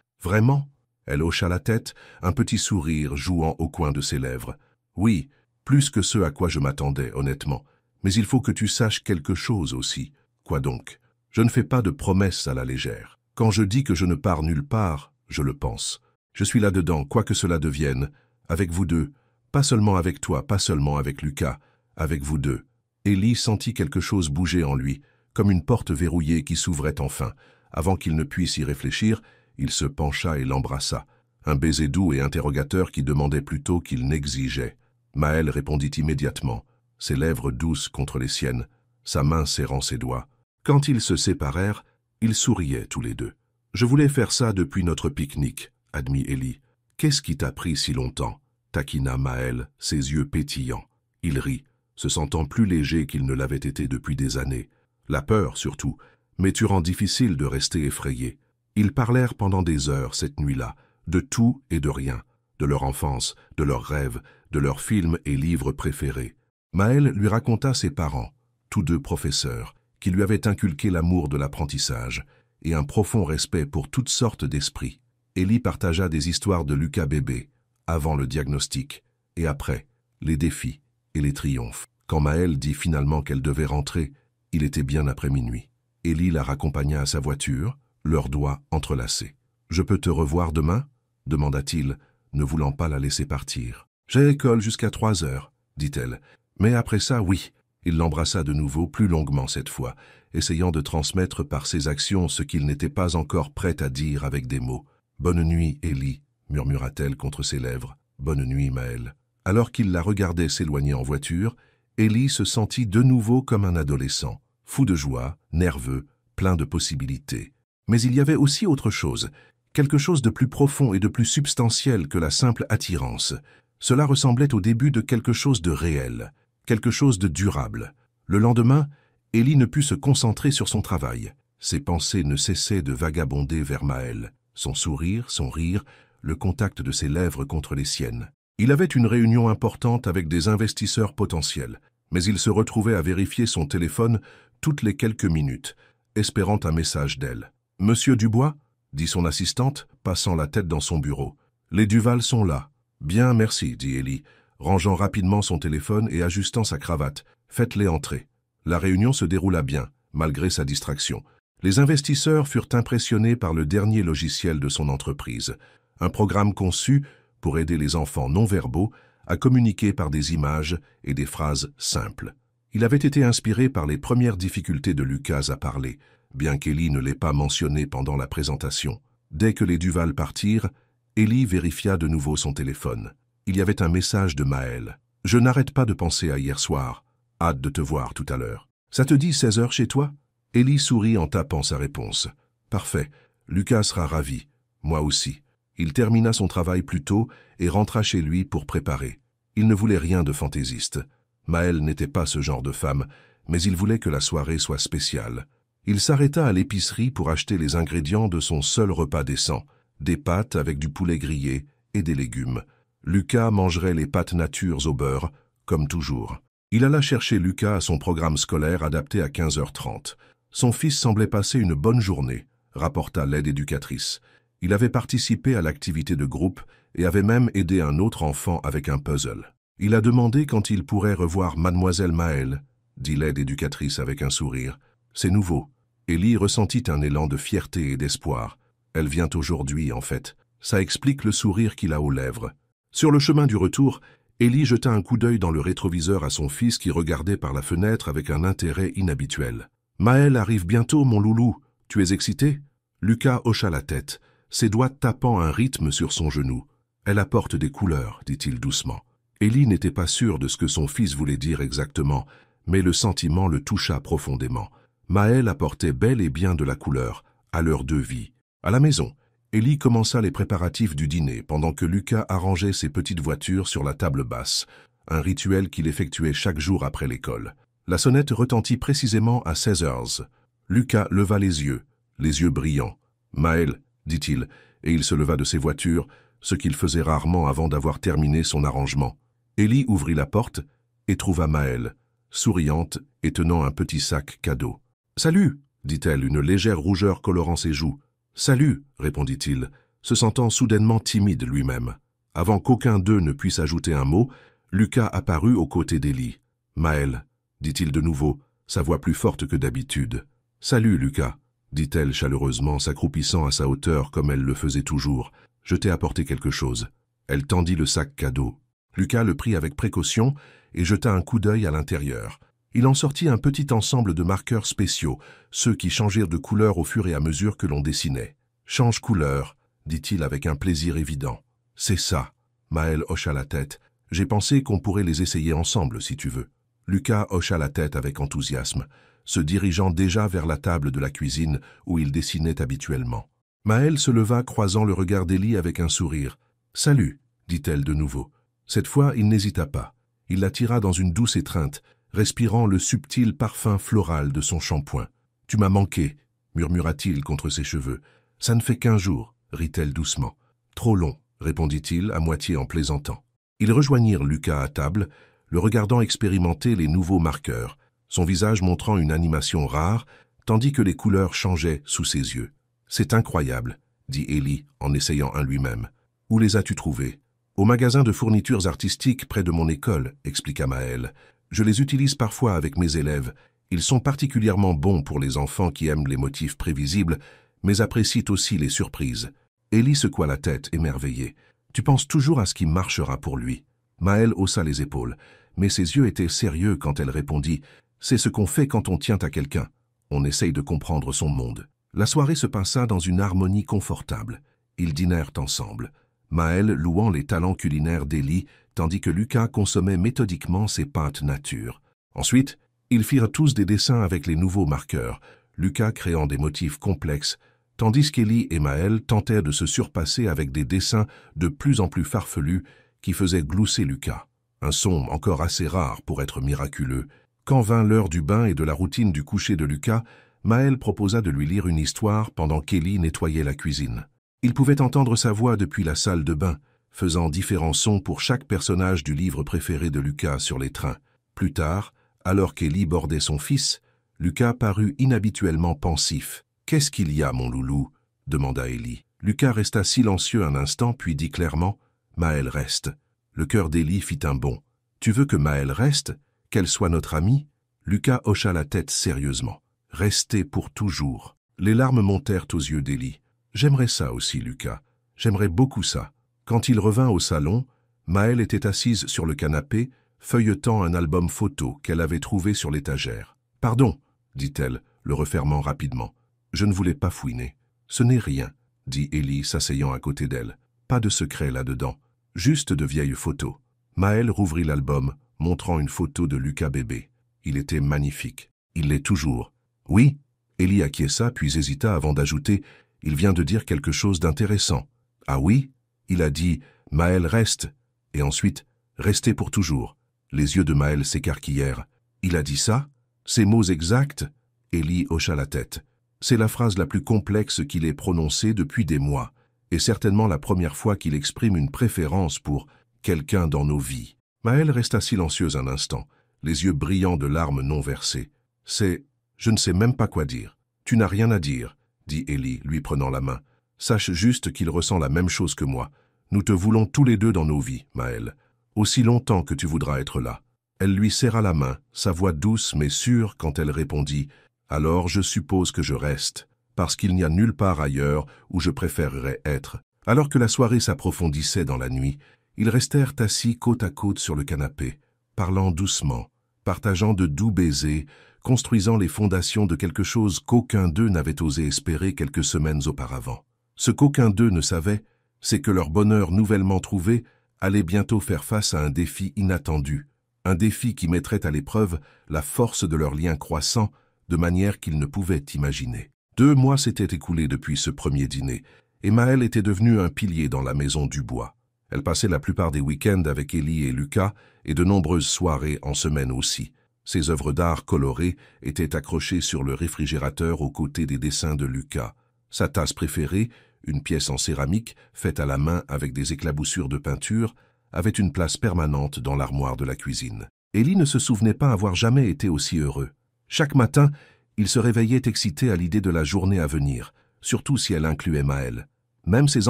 « Vraiment ?» Elle hocha la tête, un petit sourire jouant au coin de ses lèvres. « Oui, plus que ce à quoi je m'attendais, honnêtement. Mais il faut que tu saches quelque chose aussi. »« Quoi donc ? » ?»« Je ne fais pas de promesses à la légère. Quand je dis que je ne pars nulle part, je le pense. Je suis là-dedans, quoi que cela devienne, avec vous deux. Pas seulement avec toi, pas seulement avec Lucas, avec vous deux. Élie sentit quelque chose bouger en lui, comme une porte verrouillée qui s'ouvrait enfin. Avant qu'il ne puisse y réfléchir, il se pencha et l'embrassa. Un baiser doux et interrogateur qui demandait plutôt qu'il n'exigeait. Maël répondit immédiatement, ses lèvres douces contre les siennes, sa main serrant ses doigts. Quand ils se séparèrent, ils souriaient tous les deux. « Je voulais faire ça depuis notre pique-nique », admit Élie. « Qu'est-ce qui t'a pris si longtemps ?» taquina Maël, ses yeux pétillants. Il rit, se sentant plus léger qu'il ne l'avait été depuis des années. La peur, surtout, mais tu rends difficile de rester effrayé. Ils parlèrent pendant des heures cette nuit-là, de tout et de rien, de leur enfance, de leurs rêves, de leurs films et livres préférés. Maël lui raconta ses parents, tous deux professeurs, qui lui avaient inculqué l'amour de l'apprentissage et un profond respect pour toutes sortes d'esprits. Élie partagea des histoires de Lucas bébé, avant le diagnostic, et après, les défis et les triomphes. Quand Maël dit finalement qu'elle devait rentrer, il était bien après minuit. Élie la raccompagna à sa voiture, leurs doigts entrelacés. « Je peux te revoir demain ?» demanda-t-il, ne voulant pas la laisser partir. « J'ai école jusqu'à 3 heures, dit-elle. Mais après ça, oui. » Il l'embrassa de nouveau, plus longuement cette fois, essayant de transmettre par ses actions ce qu'il n'était pas encore prêt à dire avec des mots. « Bonne nuit, Élie, » murmura-t-elle contre ses lèvres. « Bonne nuit, Maël. » Alors qu'il la regardait s'éloigner en voiture, Élie se sentit de nouveau comme un adolescent, fou de joie, nerveux, plein de possibilités. Mais il y avait aussi autre chose, quelque chose de plus profond et de plus substantiel que la simple attirance. Cela ressemblait au début de quelque chose de réel, quelque chose de durable. Le lendemain, Élie ne put se concentrer sur son travail. Ses pensées ne cessaient de vagabonder vers Maël. Son sourire, son rire, le contact de ses lèvres contre les siennes. Il avait une réunion importante avec des investisseurs potentiels, mais il se retrouvait à vérifier son téléphone toutes les quelques minutes, espérant un message d'elle. « Monsieur Dubois ?» dit son assistante, passant la tête dans son bureau. « Les Duval sont là. »« Bien, merci, » dit Élie, rangeant rapidement son téléphone et ajustant sa cravate. « Faites-les entrer. » La réunion se déroula bien, malgré sa distraction. Les investisseurs furent impressionnés par le dernier logiciel de son entreprise, un programme conçu pour aider les enfants non-verbaux à communiquer par des images et des phrases simples. Il avait été inspiré par les premières difficultés de Lucas à parler, bien qu'Élie ne l'ait pas mentionné pendant la présentation. Dès que les Duval partirent, Élie vérifia de nouveau son téléphone. Il y avait un message de Maël. « Je n'arrête pas de penser à hier soir. Hâte de te voir tout à l'heure. Ça te dit 16 heures chez toi ?» Élie sourit en tapant sa réponse. « Parfait. Lucas sera ravi. Moi aussi. » Il termina son travail plus tôt et rentra chez lui pour préparer. Il ne voulait rien de fantaisiste. Maël n'était pas ce genre de femme, mais il voulait que la soirée soit spéciale. Il s'arrêta à l'épicerie pour acheter les ingrédients de son seul repas décent, des pâtes avec du poulet grillé et des légumes. Lucas mangerait les pâtes natures au beurre, comme toujours. Il alla chercher Lucas à son programme scolaire adapté à 15h30. Son fils semblait passer une bonne journée, rapporta l'aide éducatrice. Il avait participé à l'activité de groupe et avait même aidé un autre enfant avec un puzzle. Il a demandé quand il pourrait revoir mademoiselle Maël, dit l'aide éducatrice avec un sourire. C'est nouveau. Élie ressentit un élan de fierté et d'espoir. Elle vient aujourd'hui, en fait. Ça explique le sourire qu'il a aux lèvres. Sur le chemin du retour, Élie jeta un coup d'œil dans le rétroviseur à son fils qui regardait par la fenêtre avec un intérêt inhabituel. « Maël arrive bientôt, mon loulou. Tu es excité ?» Lucas hocha la tête, ses doigts tapant un rythme sur son genou. « Elle apporte des couleurs, dit-il doucement. » Élie n'était pas sûr de ce que son fils voulait dire exactement, mais le sentiment le toucha profondément. Maël apportait bel et bien de la couleur, à l'heure de vie. À la maison, Élie commença les préparatifs du dîner pendant que Lucas arrangeait ses petites voitures sur la table basse, un rituel qu'il effectuait chaque jour après l'école. La sonnette retentit précisément à 16 heures. Lucas leva les yeux brillants. « Maël, » dit-il, et il se leva de ses voitures, ce qu'il faisait rarement avant d'avoir terminé son arrangement. Élie ouvrit la porte et trouva Maël, souriante et tenant un petit sac cadeau. « Salut !» dit-elle, une légère rougeur colorant ses joues. « Salut !» répondit-il, se sentant soudainement timide lui-même. Avant qu'aucun d'eux ne puisse ajouter un mot, Lucas apparut aux côtés d'Élie. « Maël !» dit-il de nouveau, sa voix plus forte que d'habitude. « Salut, Lucas !» dit-elle chaleureusement, s'accroupissant à sa hauteur comme elle le faisait toujours. « Je t'ai apporté quelque chose. » Elle tendit le sac cadeau. Lucas le prit avec précaution et jeta un coup d'œil à l'intérieur. Il en sortit un petit ensemble de marqueurs spéciaux, ceux qui changèrent de couleur au fur et à mesure que l'on dessinait. « Change couleur », dit-il avec un plaisir évident. « C'est ça. » Maël hocha la tête. « J'ai pensé qu'on pourrait les essayer ensemble, si tu veux. » Lucas hocha la tête avec enthousiasme, se dirigeant déjà vers la table de la cuisine où il dessinait habituellement. Maël se leva, croisant le regard d'Élie avec un sourire. « Salut », dit-elle de nouveau. Cette fois, il n'hésita pas. Il la tira dans une douce étreinte, respirant le subtil parfum floral de son shampoing. « Tu m'as manqué », murmura-t-il contre ses cheveux. « Ça ne fait qu'1 jour », rit-elle doucement. « Trop long », répondit-il à moitié en plaisantant. Ils rejoignirent Lucas à table, le regardant expérimenter les nouveaux marqueurs, son visage montrant une animation rare, tandis que les couleurs changeaient sous ses yeux. « C'est incroyable », dit Élie en essayant un lui-même. « Où les as-tu trouvés ?»« Au magasin de fournitures artistiques près de mon école », expliqua Maël. « Je les utilise parfois avec mes élèves. Ils sont particulièrement bons pour les enfants qui aiment les motifs prévisibles, mais apprécient aussi les surprises. » Élie secoua la tête, émerveillé. « Tu penses toujours à ce qui marchera pour lui ?» Maël haussa les épaules, mais ses yeux étaient sérieux quand elle répondit « C'est ce qu'on fait quand on tient à quelqu'un. On essaye de comprendre son monde. » La soirée se passa dans une harmonie confortable. Ils dînèrent ensemble, Maël louant les talents culinaires d'Élie, tandis que Lucas consommait méthodiquement ses pâtes nature. Ensuite, ils firent tous des dessins avec les nouveaux marqueurs, Lucas créant des motifs complexes, tandis qu'Élie et Maël tentèrent de se surpasser avec des dessins de plus en plus farfelus qui faisaient glousser Lucas. Un son encore assez rare pour être miraculeux. Quand vint l'heure du bain et de la routine du coucher de Lucas, Maël proposa de lui lire une histoire pendant qu'Élie nettoyait la cuisine. Il pouvait entendre sa voix depuis la salle de bain, faisant différents sons pour chaque personnage du livre préféré de Lucas sur les trains. Plus tard, alors qu'Élie bordait son fils, Lucas parut inhabituellement pensif. « Qu'est-ce qu'il y a, mon loulou ?» demanda Élie. Lucas resta silencieux un instant, puis dit clairement « Maël reste ». Le cœur d'Élie fit un bond. « Tu veux que Maël reste? Qu'elle soit notre amie ?» Lucas hocha la tête sérieusement. « Rester pour toujours. » Les larmes montèrent aux yeux d'Élie. « J'aimerais ça aussi, Lucas. J'aimerais beaucoup ça. » Quand il revint au salon, Maël était assise sur le canapé, feuilletant un album photo qu'elle avait trouvé sur l'étagère. « Pardon, » dit-elle, le refermant rapidement. « Je ne voulais pas fouiner. »« Ce n'est rien, » dit Élie, s'asseyant à côté d'elle. « Pas de secret là-dedans. Juste de vieilles photos. » Maël rouvrit l'album, montrant une photo de Lucas bébé. Il était magnifique. Il l'est toujours. « Oui ?» Élie acquiesça, puis hésita avant d'ajouter « Il vient de dire quelque chose d'intéressant. »« Ah oui ?» Il a dit « Maël reste » et ensuite « Rester pour toujours ». Les yeux de Maël s'écarquillèrent. « Il a dit ça? Ces mots exacts ?» Élie hocha la tête. « C'est la phrase la plus complexe qu'il ait prononcée depuis des mois, et certainement la première fois qu'il exprime une préférence pour quelqu'un dans nos vies. » Maël resta silencieuse un instant, les yeux brillants de larmes non versées. « C'est... je ne sais même pas quoi dire. »« Tu n'as rien à dire, » dit Élie, lui prenant la main. « Sache juste qu'il ressent la même chose que moi. Nous te voulons tous les deux dans nos vies, Maël. Aussi longtemps que tu voudras être là. » Elle lui serra la main, sa voix douce mais sûre quand elle répondit « Alors je suppose que je reste, parce qu'il n'y a nulle part ailleurs où je préférerais être. » Alors que la soirée s'approfondissait dans la nuit, ils restèrent assis côte à côte sur le canapé, parlant doucement, partageant de doux baisers, construisant les fondations de quelque chose qu'aucun d'eux n'avait osé espérer quelques semaines auparavant. Ce qu'aucun d'eux ne savait, c'est que leur bonheur nouvellement trouvé allait bientôt faire face à un défi inattendu, un défi qui mettrait à l'épreuve la force de leur lien croissant de manière qu'ils ne pouvaient imaginer. 2 mois s'étaient écoulés depuis ce premier dîner, et Maël était devenue un pilier dans la maison du bois. Elle passait la plupart des week-ends avec Élie et Lucas, et de nombreuses soirées en semaine aussi. Ses œuvres d'art colorées étaient accrochées sur le réfrigérateur aux côtés des dessins de Lucas. Sa tasse préférée, une pièce en céramique faite à la main avec des éclaboussures de peinture, avait une place permanente dans l'armoire de la cuisine. Élie ne se souvenait pas avoir jamais été aussi heureux. Chaque matin, il se réveillait excité à l'idée de la journée à venir, surtout si elle incluait Maël. Même ses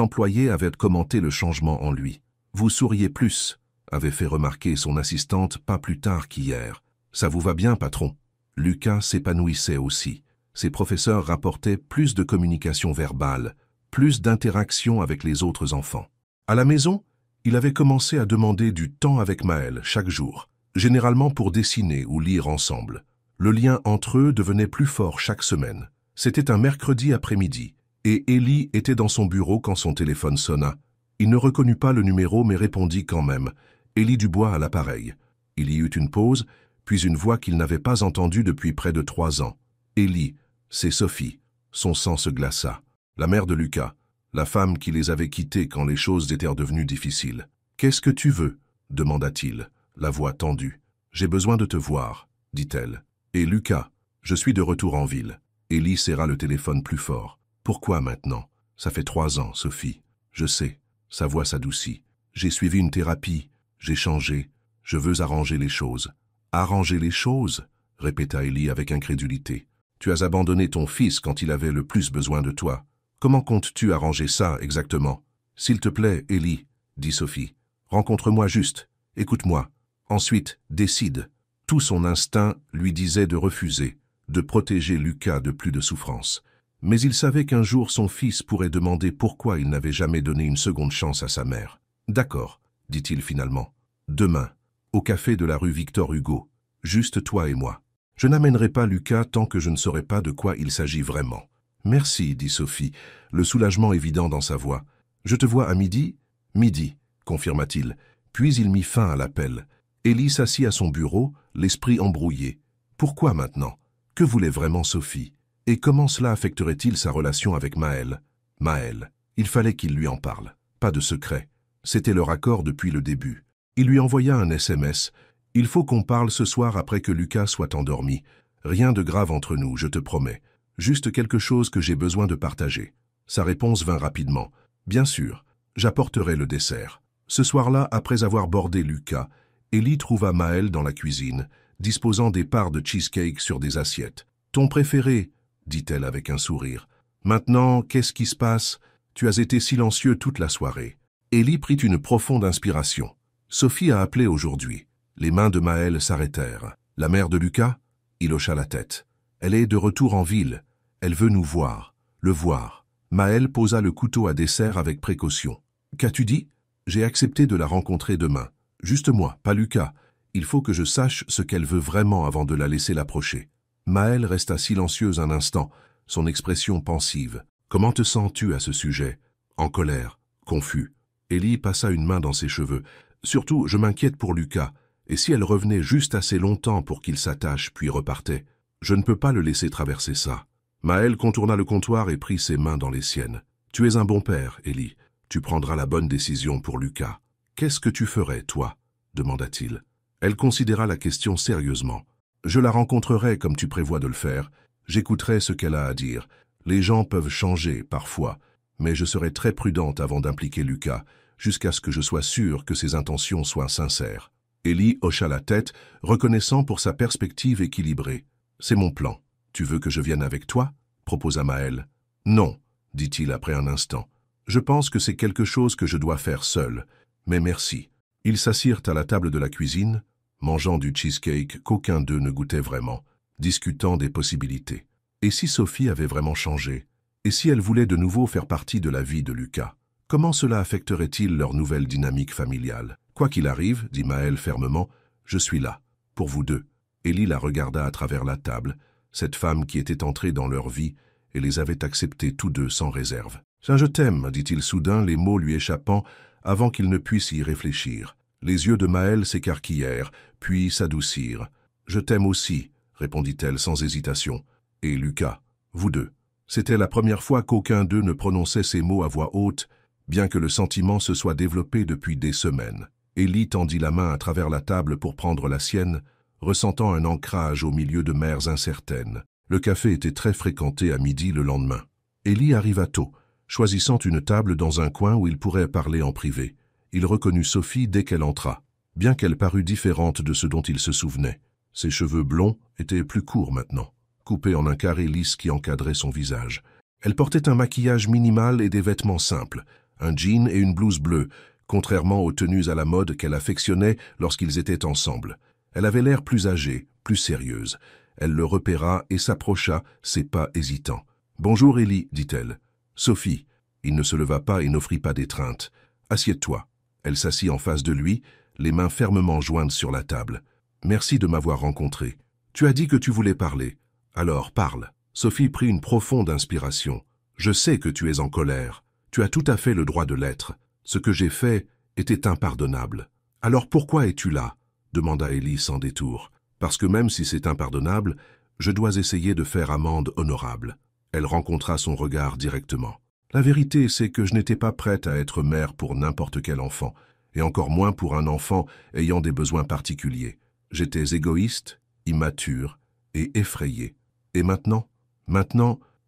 employés avaient commenté le changement en lui. « Vous souriez plus », avait fait remarquer son assistante pas plus tard qu'hier. « Ça vous va bien, patron ?» Lucas s'épanouissait aussi. Ses professeurs rapportaient plus de communication verbale, plus d'interaction avec les autres enfants. À la maison, il avait commencé à demander du temps avec Maël chaque jour. généralement pour dessiner ou lire ensemble. Le lien entre eux devenait plus fort chaque semaine. C'était un mercredi après-midi, et Ellie était dans son bureau quand son téléphone sonna. Il ne reconnut pas le numéro mais répondit quand même. Ellie Dubois à l'appareil. Il y eut une pause, puis une voix qu'il n'avait pas entendue depuis près de 3 ans. « Ellie, c'est Sophie. » Son sang se glaça. La mère de Lucas, la femme qui les avait quittés quand les choses étaient devenues difficiles. « Qu'est-ce que tu veux ?» demanda-t-il, la voix tendue. « J'ai besoin de te voir, » dit-elle. « Et Lucas, je suis de retour en ville. » Ellie serra le téléphone plus fort. « Pourquoi maintenant? Ça fait 3 ans, Sophie. Je sais. » Sa voix s'adoucit. « J'ai suivi une thérapie. J'ai changé. Je veux arranger les choses. »« Arranger les choses ?» répéta Ellie avec incrédulité. « Tu as abandonné ton fils quand il avait le plus besoin de toi. Comment comptes-tu arranger ça exactement? »« S'il te plaît, Ellie, » dit Sophie. « Rencontre-moi juste. Écoute-moi. Ensuite, décide. » Tout son instinct lui disait de refuser, de protéger Lucas de plus de souffrance. Mais il savait qu'un jour son fils pourrait demander pourquoi il n'avait jamais donné une seconde chance à sa mère. « D'accord, » dit-il finalement. « Demain, au café de la rue Victor Hugo, juste toi et moi. Je n'amènerai pas Lucas tant que je ne saurai pas de quoi il s'agit vraiment. »« Merci, » dit Sophie, le soulagement évident dans sa voix. « Je te vois à midi ?»« Midi, » confirma-t-il, puis il mit fin à l'appel. Ellie s'assit à son bureau, l'esprit embrouillé. Pourquoi maintenant? Que voulait vraiment Sophie? Et comment cela affecterait-il sa relation avec Maël? Maël, il fallait qu'il lui en parle. Pas de secret. C'était leur accord depuis le début. Il lui envoya un SMS. « Il faut qu'on parle ce soir après que Lucas soit endormi. Rien de grave entre nous, je te promets. Juste quelque chose que j'ai besoin de partager. » Sa réponse vint rapidement. « Bien sûr, j'apporterai le dessert. » Ce soir-là, après avoir bordé Lucas, Ellie trouva Maël dans la cuisine, disposant des parts de cheesecake sur des assiettes. « Ton préféré ?» dit-elle avec un sourire. « Maintenant, qu'est-ce qui se passe? Tu as été silencieux toute la soirée. » Ellie prit une profonde inspiration. Sophie a appelé aujourd'hui. Les mains de Maël s'arrêtèrent. « La mère de Lucas ?» Il hocha la tête. « Elle est de retour en ville. Elle veut nous voir. Le voir. » Maël posa le couteau à dessert avec précaution. « Qu'as-tu dit? » « J'ai accepté de la rencontrer demain. Juste moi, pas Lucas. Il faut que je sache ce qu'elle veut vraiment avant de la laisser l'approcher. » Maël resta silencieuse un instant, son expression pensive. « Comment te sens-tu à ce sujet? » En colère, confus. Ellie passa une main dans ses cheveux. « Surtout, je m'inquiète pour Lucas. Et si elle revenait juste assez longtemps pour qu'il s'attache puis repartait? Je ne peux pas le laisser traverser ça. » Maël contourna le comptoir et prit ses mains dans les siennes. « Tu es un bon père, Ellie. Tu prendras la bonne décision pour Lucas. Qu'est-ce que tu ferais, toi? » demanda-t-il. Elle considéra la question sérieusement. « Je la rencontrerai comme tu prévois de le faire. J'écouterai ce qu'elle a à dire. Les gens peuvent changer, parfois, mais je serai très prudente avant d'impliquer Lucas, jusqu'à ce que je sois sûre que ses intentions soient sincères. » Ellie hocha la tête, reconnaissant pour sa perspective équilibrée. « C'est mon plan. Tu veux que je vienne avec toi ?» proposa Maël. « Non, » dit-il après un instant. « Je pense que c'est quelque chose que je dois faire seul. Mais merci. » Ils s'assirent à la table de la cuisine, mangeant du cheesecake qu'aucun d'eux ne goûtait vraiment, discutant des possibilités. Et si Sophie avait vraiment changé? Et si elle voulait de nouveau faire partie de la vie de Lucas? Comment cela affecterait-il leur nouvelle dynamique familiale? « Quoi qu'il arrive, » dit Maël fermement, « je suis là, pour vous deux. » Ellie la regarda à travers la table, cette femme qui était entrée dans leur vie et les avait acceptés tous deux sans réserve. « Je t'aime, » dit-il soudain, les mots lui échappant avant qu'il ne puisse y réfléchir. Les yeux de Maël s'écarquillèrent, puis s'adoucirent. « Je t'aime aussi, » répondit-elle sans hésitation. « Et Lucas, vous deux. » C'était la première fois qu'aucun d'eux ne prononçait ces mots à voix haute, bien que le sentiment se soit développé depuis des semaines. Ellie tendit la main à travers la table pour prendre la sienne, ressentant un ancrage au milieu de mers incertaines. Le café était très fréquenté à midi le lendemain. Ellie arriva tôt, choisissant une table dans un coin où il pourrait parler en privé. Il reconnut Sophie dès qu'elle entra, bien qu'elle parût différente de ce dont il se souvenait. Ses cheveux blonds étaient plus courts maintenant, coupés en un carré lisse qui encadrait son visage. Elle portait un maquillage minimal et des vêtements simples, un jean et une blouse bleue, contrairement aux tenues à la mode qu'elle affectionnait lorsqu'ils étaient ensemble. Elle avait l'air plus âgée, plus sérieuse. Elle le repéra et s'approcha, ses pas hésitants. « Bonjour Ellie, dit-elle. »« Sophie. » Il ne se leva pas et n'offrit pas d'étreinte. « Assieds-toi. » Elle s'assit en face de lui, les mains fermement jointes sur la table. Merci de m'avoir rencontré. Tu as dit que tu voulais parler. Alors parle. Sophie prit une profonde inspiration. Je sais que tu es en colère. Tu as tout à fait le droit de l'être. Ce que j'ai fait était impardonnable. Alors pourquoi es-tu là? Demanda Ellie sans détour. Parce que même si c'est impardonnable, je dois essayer de faire amende honorable. Elle rencontra son regard directement. La vérité, c'est que je n'étais pas prête à être mère pour n'importe quel enfant, et encore moins pour un enfant ayant des besoins particuliers. J'étais égoïste, immature et effrayé. Et maintenant,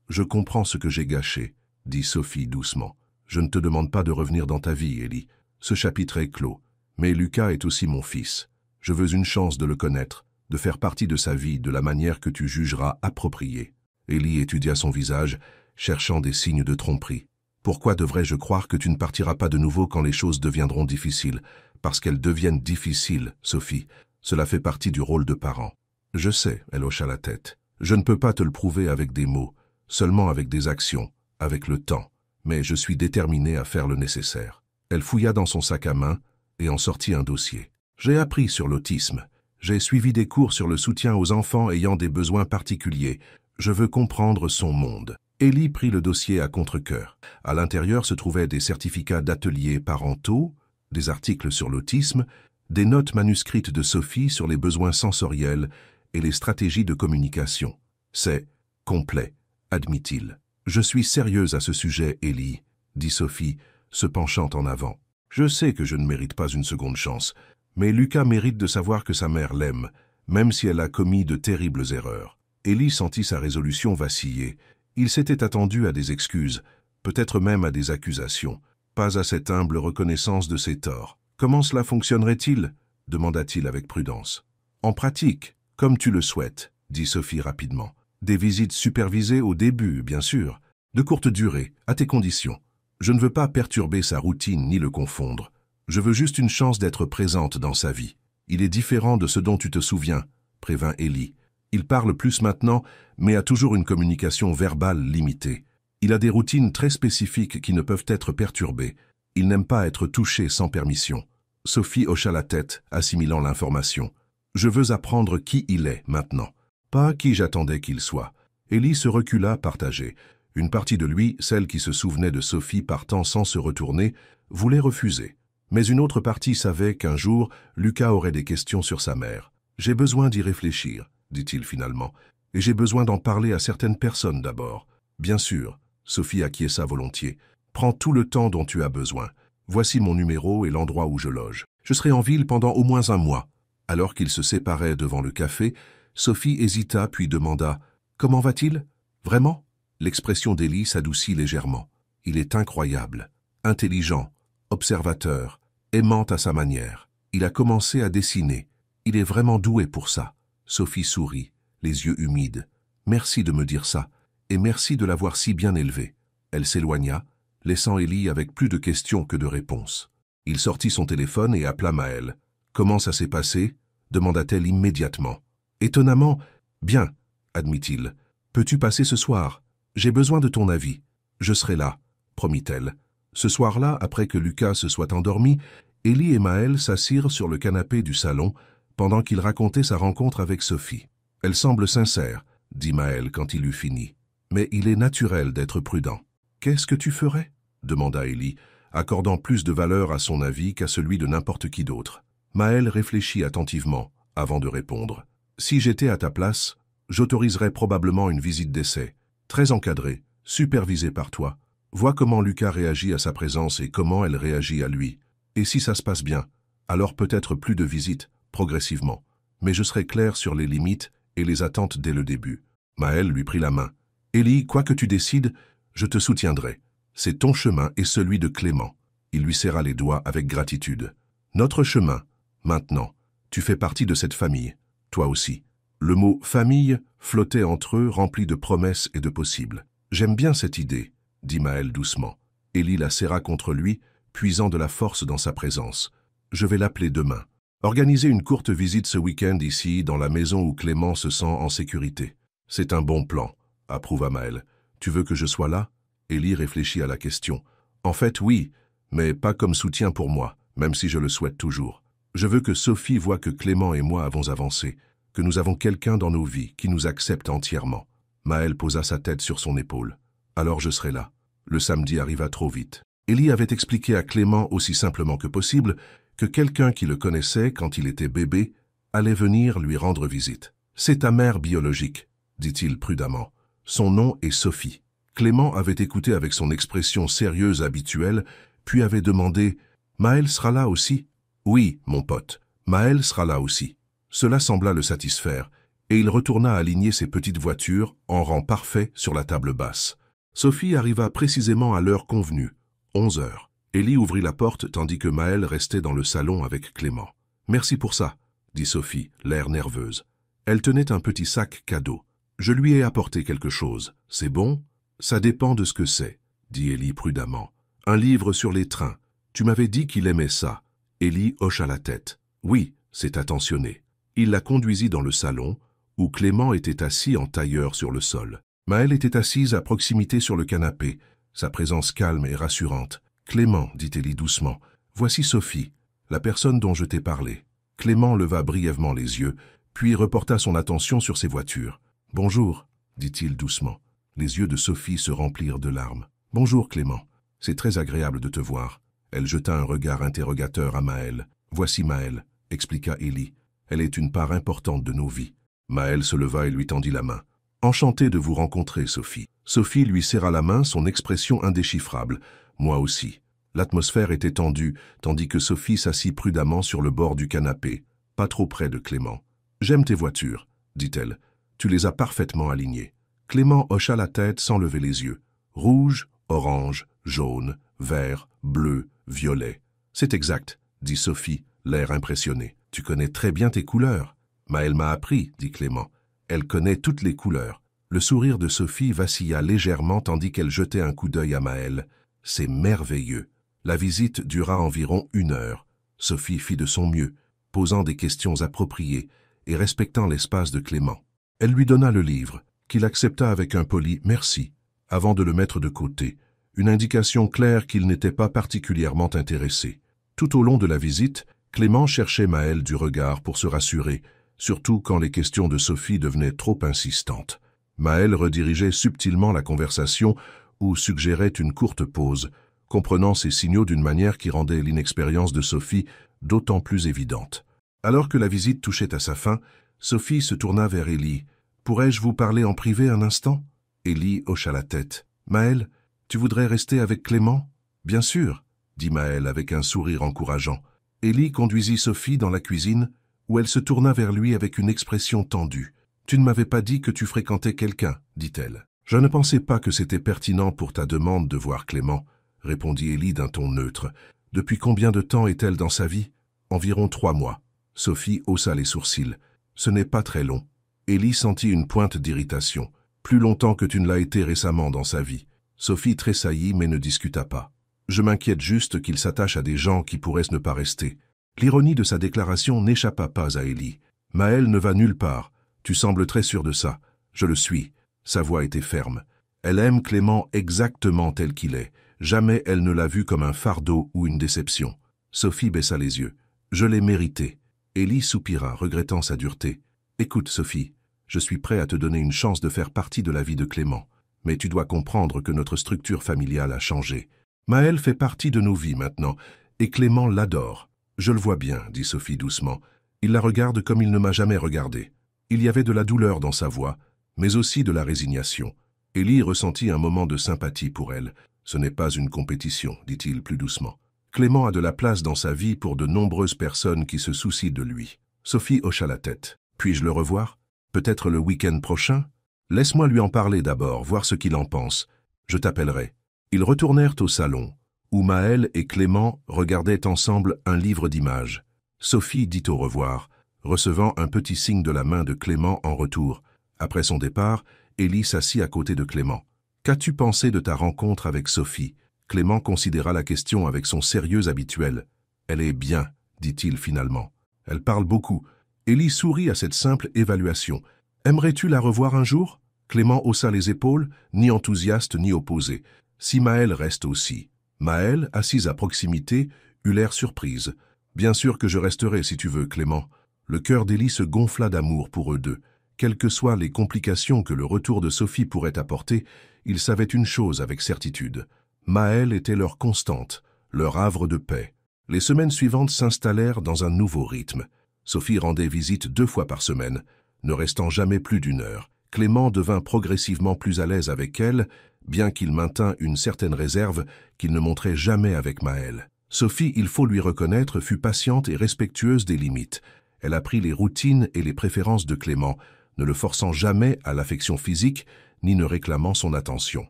je comprends ce que j'ai gâché, dit Sophie doucement. Je ne te demande pas de revenir dans ta vie, Ellie. Ce chapitre est clos. Mais Lucas est aussi mon fils. Je veux une chance de le connaître, de faire partie de sa vie de la manière que tu jugeras appropriée. Ellie étudia son visage, cherchant des signes de tromperie. Pourquoi devrais-je croire que tu ne partiras pas de nouveau quand les choses deviendront difficiles? Parce qu'elles deviennent difficiles, Sophie. Cela fait partie du rôle de parent. Je sais, elle hocha la tête. Je ne peux pas te le prouver avec des mots, seulement avec des actions, avec le temps. Mais je suis déterminé à faire le nécessaire. Elle fouilla dans son sac à main et en sortit un dossier. J'ai appris sur l'autisme. J'ai suivi des cours sur le soutien aux enfants ayant des besoins particuliers. Je veux comprendre son monde. Ellie prit le dossier à contre-cœur. À l'intérieur se trouvaient des certificats d'ateliers parentaux, des articles sur l'autisme, des notes manuscrites de Sophie sur les besoins sensoriels et les stratégies de communication. C'est complet, admit-il. Je suis sérieuse à ce sujet, Ellie, dit Sophie, se penchant en avant. Je sais que je ne mérite pas une seconde chance, mais Lucas mérite de savoir que sa mère l'aime, même si elle a commis de terribles erreurs. Ellie sentit sa résolution vaciller. Il s'était attendu à des excuses, peut-être même à des accusations, pas à cette humble reconnaissance de ses torts. Comment cela fonctionnerait-il? Demanda-t-il avec prudence. En pratique, comme tu le souhaites, dit Sophie rapidement. Des visites supervisées au début, bien sûr, de courte durée, à tes conditions. Je ne veux pas perturber sa routine ni le confondre. Je veux juste une chance d'être présente dans sa vie. Il est différent de ce dont tu te souviens, prévint Ellie. Il parle plus maintenant, mais a toujours une communication verbale limitée. Il a des routines très spécifiques qui ne peuvent être perturbées. Il n'aime pas être touché sans permission. Sophie hocha la tête, assimilant l'information. Je veux apprendre qui il est maintenant, pas qui j'attendais qu'il soit. Ellie se recula partagée. Une partie de lui, celle qui se souvenait de Sophie partant sans se retourner, voulait refuser. Mais une autre partie savait qu'un jour, Lucas aurait des questions sur sa mère. « J'ai besoin d'y réfléchir », dit-il finalement, « et j'ai besoin d'en parler à certaines personnes d'abord. » Bien sûr, Sophie acquiesça volontiers. « Prends tout le temps dont tu as besoin. Voici mon numéro et l'endroit où je loge. Je serai en ville pendant au moins un mois. » Alors qu'ils se séparaient devant le café, Sophie hésita puis demanda « Comment va-t-il? Vraiment ?» L'expression d'Ellie s'adoucit légèrement. Il est incroyable, intelligent, observateur, aimant à sa manière. Il a commencé à dessiner. Il est vraiment doué pour ça. Sophie sourit, les yeux humides. Merci de me dire ça, et merci de l'avoir si bien élevé. Elle s'éloigna, laissant Ellie avec plus de questions que de réponses. Il sortit son téléphone et appela Maëlle. « Comment ça s'est passé ?» demanda-t-elle immédiatement. « Étonnamment, bien, » admit-il. « Peux-tu passer ce soir? J'ai besoin de ton avis. »« Je serai là, » promit-elle. Ce soir-là, après que Lucas se soit endormi, Ellie et Maëlle s'assirent sur le canapé du salon pendant qu'il racontait sa rencontre avec Sophie. « Elle semble sincère, » dit Maëlle quand il eut fini. « Mais il est naturel d'être prudent. »« Qu'est-ce que tu ferais ?» demanda Ellie, accordant plus de valeur à son avis qu'à celui de n'importe qui d'autre. Maëlle réfléchit attentivement avant de répondre. « Si j'étais à ta place, j'autoriserais probablement une visite d'essai, très encadrée, supervisée par toi. Vois comment Lucas réagit à sa présence et comment elle réagit à lui. Et si ça se passe bien, alors peut-être plus de visites, progressivement. Mais je serai clair sur les limites et les attentes dès le début. » Maëlle lui prit la main. « Ellie, quoi que tu décides, je te soutiendrai. C'est ton chemin et celui de Clément. » Il lui serra les doigts avec gratitude. « Notre chemin, maintenant. Tu fais partie de cette famille, toi aussi. » Le mot « famille » flottait entre eux, rempli de promesses et de possibles. « J'aime bien cette idée, » dit Maëlle doucement. Ellie la serra contre lui, puisant de la force dans sa présence. « Je vais l'appeler demain. Organisez une courte visite ce week-end ici, dans la maison où Clément se sent en sécurité. C'est un bon plan, » approuva Maëlle. « Tu veux que je sois là ?» Ellie réfléchit à la question. « En fait, oui, mais pas comme soutien pour moi, même si je le souhaite toujours. Je veux que Sophie voie que Clément et moi avons avancé, que nous avons quelqu'un dans nos vies qui nous accepte entièrement. Maëlle posa sa tête sur son épaule. Alors je serai là. Le samedi arriva trop vite. Élie avait expliqué à Clément aussi simplement que possible que quelqu'un qui le connaissait quand il était bébé allait venir lui rendre visite. C'est ta mère biologique, dit-il prudemment. Son nom est Sophie. Clément avait écouté avec son expression sérieuse habituelle, puis avait demandé « Maëlle sera là aussi ?»« Oui, mon pote, Maëlle sera là aussi. » Cela sembla le satisfaire, et il retourna aligner ses petites voitures en rang parfait sur la table basse. Sophie arriva précisément à l'heure convenue, 11 heures. Élie ouvrit la porte tandis que Maëlle restait dans le salon avec Clément. « Merci pour ça, » dit Sophie, l'air nerveuse. Elle tenait un petit sac cadeau. « Je lui ai apporté quelque chose. C'est bon ?»« Ça dépend de ce que c'est, » dit Élie prudemment. « Un livre sur les trains. Tu m'avais dit qu'il aimait ça. » Élie hocha la tête. « Oui, c'est attentionné. » Il la conduisit dans le salon, où Clément était assis en tailleur sur le sol. Maëlle était assise à proximité sur le canapé, sa présence calme et rassurante. « Clément, dit Élie doucement, voici Sophie, la personne dont je t'ai parlé. » Clément leva brièvement les yeux, puis reporta son attention sur ses voitures. « Bonjour, dit-il doucement. » Les yeux de Sophie se remplirent de larmes. « Bonjour Clément, c'est très agréable de te voir. » Elle jeta un regard interrogateur à Maëlle. « Voici Maëlle, » expliqua Élie. « Elle est une part importante de nos vies. » Maëlle se leva et lui tendit la main. « Enchanté de vous rencontrer, Sophie. » Sophie lui serra la main, son expression indéchiffrable. « Moi aussi. » L'atmosphère était tendue, tandis que Sophie s'assit prudemment sur le bord du canapé, pas trop près de Clément. « J'aime tes voitures, » dit-elle. « Tu les as parfaitement alignées. » Clément hocha la tête sans lever les yeux. Rouge, orange, jaune, vert, bleu, violet. « C'est exact, » dit Sophie, l'air impressionné. « Tu connais très bien tes couleurs. » « Maëlle m'a appris, » dit Clément. « Elle connaît toutes les couleurs. » Le sourire de Sophie vacilla légèrement tandis qu'elle jetait un coup d'œil à Maëlle. « C'est merveilleux. » La visite dura environ 1 heure. Sophie fit de son mieux, posant des questions appropriées et respectant l'espace de Clément. Elle lui donna le livre, qu'il accepta avec un poli « merci », avant de le mettre de côté, une indication claire qu'il n'était pas particulièrement intéressé. Tout au long de la visite, Clément cherchait Maëlle du regard pour se rassurer, surtout quand les questions de Sophie devenaient trop insistantes. Maëlle redirigeait subtilement la conversation ou suggérait une courte pause, comprenant ces signaux d'une manière qui rendait l'inexpérience de Sophie d'autant plus évidente. Alors que la visite touchait à sa fin, Sophie se tourna vers Élie. « Pourrais-je vous parler en privé un instant ?» Élie hocha la tête. « Maëlle, tu voudrais rester avec Clément ?»« Bien sûr, » dit Maëlle avec un sourire encourageant. Élie conduisit Sophie dans la cuisine, où elle se tourna vers lui avec une expression tendue. « Tu ne m'avais pas dit que tu fréquentais quelqu'un, » dit-elle. « Je ne pensais pas que c'était pertinent pour ta demande de voir Clément, » répondit Élie d'un ton neutre. « Depuis combien de temps est-elle dans sa vie ?»« Environ 3 mois. » Sophie haussa les sourcils. « Ce n'est pas très long. » Élie sentit une pointe d'irritation. « Plus longtemps que tu ne l'as été récemment dans sa vie. » Sophie tressaillit mais ne discuta pas. « Je m'inquiète juste qu'il s'attache à des gens qui pourraient ne pas rester. » L'ironie de sa déclaration n'échappa pas à Élie. « Maëlle ne va nulle part. Tu sembles très sûr de ça. Je le suis. » Sa voix était ferme. Elle aime Clément exactement tel qu'il est. Jamais elle ne l'a vu comme un fardeau ou une déception. Sophie baissa les yeux. « Je l'ai mérité. » Élie soupira, regrettant sa dureté. « Écoute, Sophie, je suis prêt à te donner une chance de faire partie de la vie de Clément. Mais tu dois comprendre que notre structure familiale a changé. Maëlle fait partie de nos vies maintenant, et Clément l'adore. » « Je le vois bien, » dit Sophie doucement. « Il la regarde comme il ne m'a jamais regardé. » Il y avait de la douleur dans sa voix, mais aussi de la résignation. Élie ressentit un moment de sympathie pour elle. « Ce n'est pas une compétition, » dit-il plus doucement. « Clément a de la place dans sa vie pour de nombreuses personnes qui se soucient de lui. » Sophie hocha la tête. « Puis-je le revoir? Peut-être le week-end prochain? Laisse-moi lui en parler d'abord, voir ce qu'il en pense. Je t'appellerai. » Ils retournèrent au salon, où Maëlle et Clément regardaient ensemble un livre d'images. Sophie dit au revoir, recevant un petit signe de la main de Clément en retour. Après son départ, Élie s'assit à côté de Clément. « Qu'as-tu pensé de ta rencontre avec Sophie ?» Clément considéra la question avec son sérieux habituel. « Elle est bien, » dit-il finalement. « Elle parle beaucoup. » Élie sourit à cette simple évaluation. « Aimerais-tu la revoir un jour ?» Clément haussa les épaules, ni enthousiaste ni opposé. « Si Maëlle reste aussi. » Maëlle, assise à proximité, eut l'air surprise. Bien sûr que je resterai si tu veux, Clément. Le cœur d'Élie se gonfla d'amour pour eux deux. Quelles que soient les complications que le retour de Sophie pourrait apporter, ils savaient une chose avec certitude. Maëlle était leur constante, leur havre de paix. Les semaines suivantes s'installèrent dans un nouveau rythme. Sophie rendait visite 2 fois par semaine, ne restant jamais plus d'1 heure. Clément devint progressivement plus à l'aise avec elle, bien qu'il maintint une certaine réserve qu'il ne montrait jamais avec Maëlle. Sophie, il faut lui reconnaître, fut patiente et respectueuse des limites. Elle apprit les routines et les préférences de Clément, ne le forçant jamais à l'affection physique, ni ne réclamant son attention.